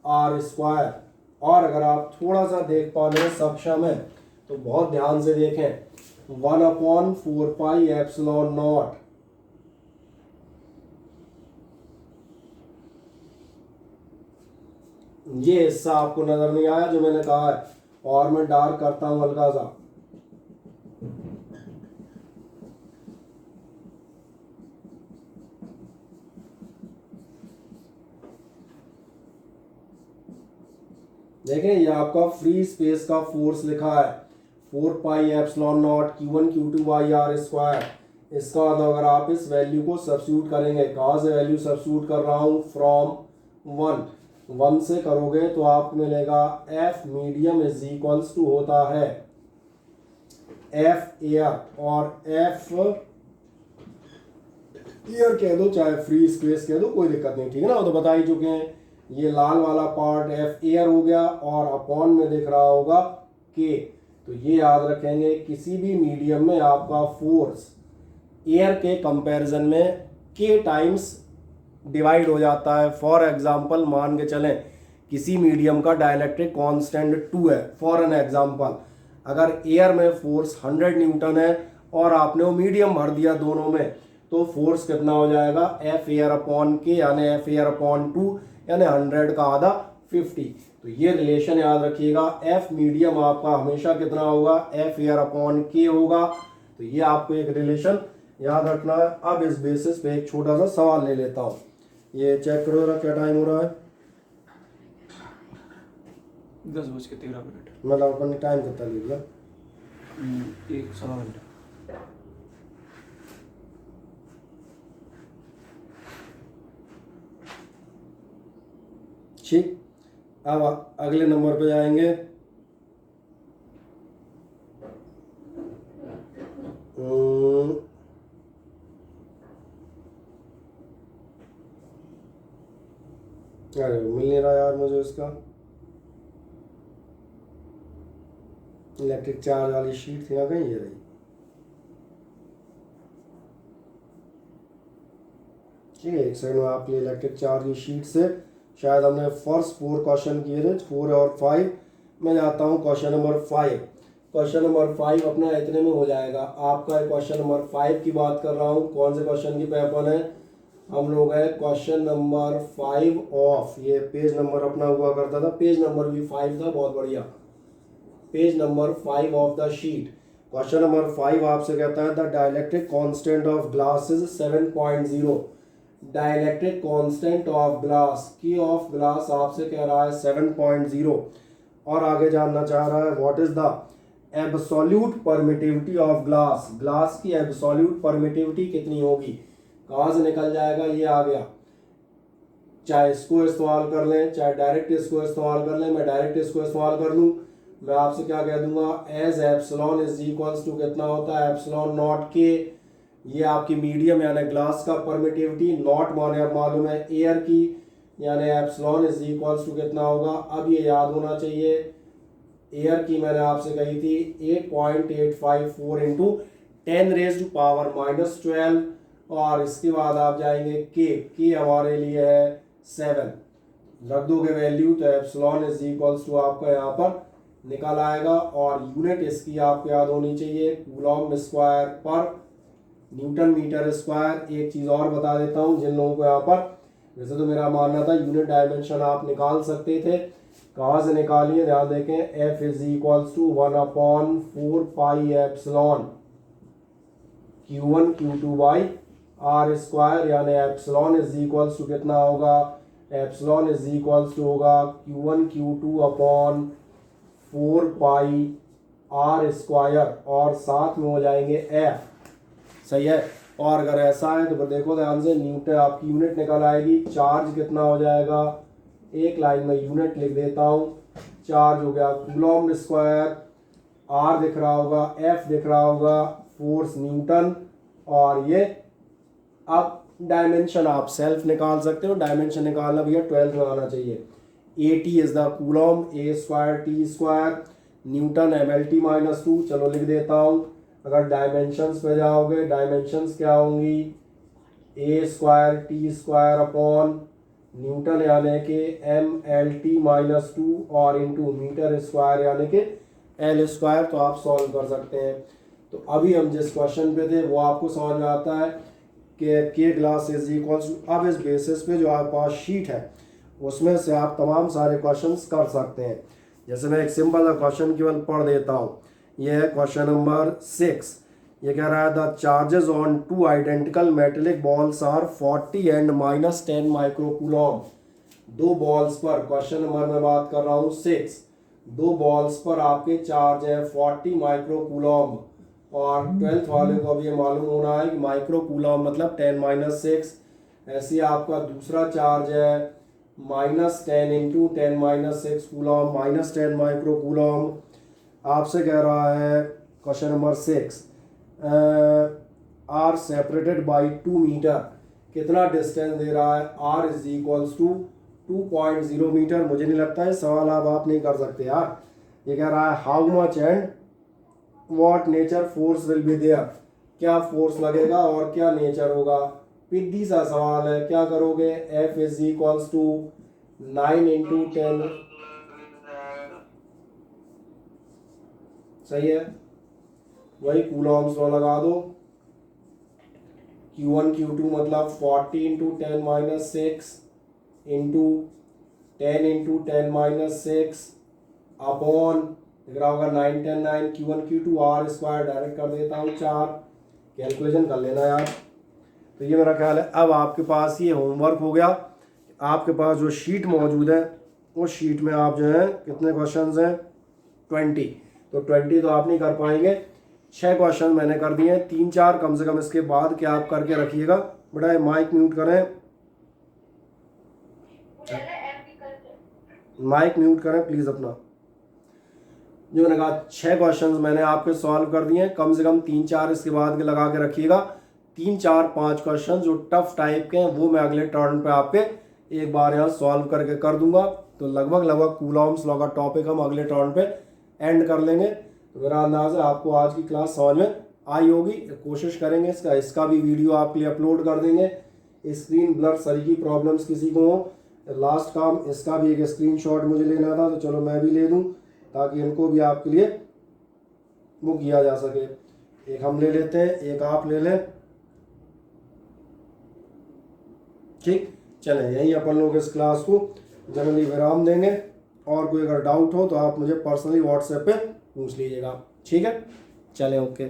are square. और अगर आप थोड़ा सा देख पाने सक्षम है तो बहुत ध्यान से देखें, 1/4πε0। ये हिस्सा आपको नजर नहीं आया जो मैंने कहा है, और मैं डार्क करता हूं हल्का सा। देखें ये आपका फ्री स्पेस का फोर्स लिखा है 4πε0 Q1 Q2 by are square. इसका मतलब अगर आप इस वैल्यू को सब्स्टिट्यूट करेंगे, कहाँ से वैल्यू सब्स्टिट्यूट कर रहा हूँ, फ्रॉम 1 से करोगे तो आपको मिलेगा F medium is equals to होता है F एयर, और F एयर कह दो चाहे फ्री स्पेस कह दो, कोई दिक्कत नहीं, ठीक है ना, वो तो बता ही चुके हैं। ये लाल वाला पार्ट F एयर हो गया, और अपॉन में दिख रहा होगा K। तो ये याद रखेंगे, किसी भी मीडियम में आपका फोर्स एयर के कंपैरिजन में K टाइम्स डिवाइड हो जाता है। फॉर एग्जांपल मान के चलें किसी मीडियम का डाइलेक्ट्रिक कांस्टेंट 2 है, फॉर एन एग्जांपल, अगर एयर में फोर्स 100 न्यूटन है और आपने वो मीडियम भर दिया दोनों में, तो फोर्स कितना हो जाएगा, F एयर अपॉन K, यानी F एयर अपॉन 2, यानी 100 का आधा 50। तो ये रिलेशन याद रखिएगा, F मीडियम आपका हमेशा कितना होगा, F एयर अपॉन K होगा। तो ये आपको एक रिलेशन याद रखना है। अब इस बेसिस पे एक छोटा सा सवाल ले लेता हूँ। ये चेक करो जरा क्या टाइम हो रहा है, 10:13। मतलब अपन ने टाइम कितना ले लिया, 1 सवा घंटा। ठीक। अब अगले नंबर पे जाएंगे। अरे मिल नहीं रहा यार मुझे इसका, इलेक्ट्रिक चार्ज वाली शीट थी ना कहीं, ये रही। ठीक है, एक सेकंड में आपके लिए इलेक्ट्रिक चार्ज की शीट से शायद हमने फर्स्ट 4 क्वेश्चन किए थे, 4 और 5। मैं जाता हूँ क्वेश्चन नंबर 5। क्वेश्चन नंबर 5 अपना इतने में हो जाएगा आपका। क्वेश्चन नंबर 5 की बात कर रहा हूँ, कौन से क्वेश्चन की पे अपन है, हम लोग है क्वेश्चन नंबर 5 ऑफ, ये पेज नंबर अपना हुआ करता था, पेज नंबर भी 5 था, बहुत बढ़िया, page number 5 of the sheet. Question number 5 आपसे कहता है the dielectric constant of glass is 7.0। Dielectric constant of glass, की ऑफ ग्लास आपसे कह रहा है 7.0, और आगे जानना चाह रहा है what is the absolute permittivity of glass. Glass की एब्सोल्यूट परमिटिविटी कितनी होगी, कहाँ से निकल जाएगा, ये आ गया। चाहे इसको इस्तेमाल कर लें, चाहे डायरेक्ट इसको इस्तेमाल कर लें, मैं डायरेक्ट इसको इस्तेमाल कर लूँ, मैं आपसे क्या कह दूंगा, as epsilon is equals to कितना होता है, एप्सिलॉन नॉट के। ये आपकी मीडियम यानी ग्लास का परमिटिविटी, नॉट माने मालूम है एयर की, यानी एप्सिलॉन इज इक्वल्स टू कितना होगा, अब ये याद होना चाहिए, एयर की मैंने आपसे कही थी 8.854 इंटू 10⁻⁻12, और इसके बाद आप जाएंगे के हमारे लिए है 7, रख दोगे वैल्यू तो एप्सिलॉन इज इक्वल्स टू आपका यहाँ पर निकल आएगा। और यूनिट इसकी आपको याद होनी चाहिए, कूलॉम स्क्वायर पर न्यूटन मीटर स्क्वायर। एक चीज़ और बता देता हूँ जिन लोगों को यहाँ पर, वैसे तो मेरा मानना था यूनिट डायमेंशन आप निकाल सकते थे, कहाँ से निकालिए, ध्यान देखें, F is equals to 1/4πε Q1 Q2 by are square, यानी एप्सिलॉन इज इक्वल्स टू कितना होगा, एप्सिलॉन इज इक्वल्स टू होगा Q1 Q2 upon 4πr square, और साथ में हो जाएंगे F, सही है। और अगर ऐसा है तो फिर देखो ध्यान से, न्यूटन आपकी यूनिट निकल आएगी, चार्ज कितना हो जाएगा, एक लाइन में यूनिट लिख देता हूँ, चार्ज हो गया कूलॉम स्क्वायर, आर दिख रहा होगा, एफ दिख रहा होगा, फोर्स न्यूटन, और ये अब डायमेंशन आप सेल्फ निकाल सकते हो, डायमेंशन निकालना भैया 12th में आना चाहिए। AT is the Coulomb, A square T square, Newton MLT -2, चलो लिख देता हूँ। अगर डायमेंशंस पे जाओगे, डायमेंशंस क्या होंगी, A square T square upon Newton यानी कि MLT -2 और इंटू मीटर स्क्वायर यानी कि L स्क्वायर, तो आप सॉल्व कर सकते हैं। तो अभी हम जिस क्वेश्चन पे थे वो आपको समझ में आता है कि के ग्लास इज इक्वल्स टू, अब इस बेसिस पे जो आपके पास शीट है उसमें से आप तमाम सारे क्वेश्चंस कर सकते हैं। जैसे मैं एक सिंपल सा क्वेश्चन केवल पढ़ देता हूँ। यह है क्वेश्चन नंबर 6। ये कह रहा है the charges on two identical metallic balls are 40 and -10 microcoulomb. दो बॉल्स पर, क्वेश्चन नंबर में बात कर रहा हूँ 6, दो बॉल्स पर आपके चार्ज है 40 माइक्रोकूलॉम। और 12th वाले को अब ये मालूम होना है कि माइक्रोकूलॉम मतलब 10 - 6। ऐसे आपका दूसरा चार्ज है -10 इंटू 10 - 6 कूलॉम, -10 माइक्रोकूलॉम। आपसे कह रहा है question number 6 are separated by 2 metre. कितना डिस्टेंस दे रहा है? R is equals to 2.0 metre. मुझे नहीं लगता है सवाल आप नहीं कर सकते यार। ये कह रहा है how much and what nature force will be there. क्या फोर्स लगेगा और क्या नेचर होगा। पिद्दी सा सवाल है, क्या करोगे? F is equals to 9 into 10, सही है, वही कूलॉम्स लॉ लगा दो। Q1 Q2 मतलब 40 इंटू 10 - 6 इंटू 10 इंटू 10 - 6 अपॉन, दिख रहा होगा 9 10 9, Q1 Q2 R square, direct कर देता हूँ 4, कैलकुलेशन कर लेना यार। तो ये मेरा ख्याल है अब आपके पास ये होमवर्क हो गया। आपके पास जो शीट मौजूद है उस शीट में आप जो है कितने क्वेश्चंस हैं? 20। तो 20 तो आप नहीं कर पाएंगे। 6 क्वेश्चन मैंने कर दिए हैं, 3-4 कम से कम इसके बाद क्या आप करके रखिएगा। बेटा ये माइक म्यूट करें, माइक म्यूट करें प्लीज़ अपना। जो मैंने कहा 6 क्वेश्चंस मैंने आपके सॉल्व कर दिए हैं, कम से कम 3-4 इसके बाद के लगा के रखिएगा। 3-4-5 क्वेश्चन जो टफ टाइप के हैं वो मैं अगले टर्न पे आपके एक बार यहाँ सॉल्व करके कर दूंगा। तो लगभग कूलॉम्स लॉ का टॉपिक हम अगले टर्न पे एंड कर लेंगे। तो मेरा अंदाज़ है आपको आज की क्लास समझ में आई होगी। कोशिश करेंगे इसका भी वीडियो आपके लिए अपलोड कर देंगे। स्क्रीन ब्लर सरीकी प्रॉब्लम्स किसी को हो, लास्ट काम इसका भी एक स्क्रीनशॉट मुझे लेना था, तो चलो मैं भी ले दूँ ताकि इनको भी आपके लिए वो किया जा सके। एक हम ले लेते हैं, एक आप ले लें, ठीक। चलें यहीं अपन लोग इस क्लास को जनरली विराम देंगे। और कोई अगर डाउट हो तो आप मुझे पर्सनली व्हाट्सएप पे पूछ लीजिएगा, ठीक है। चलें, ओके।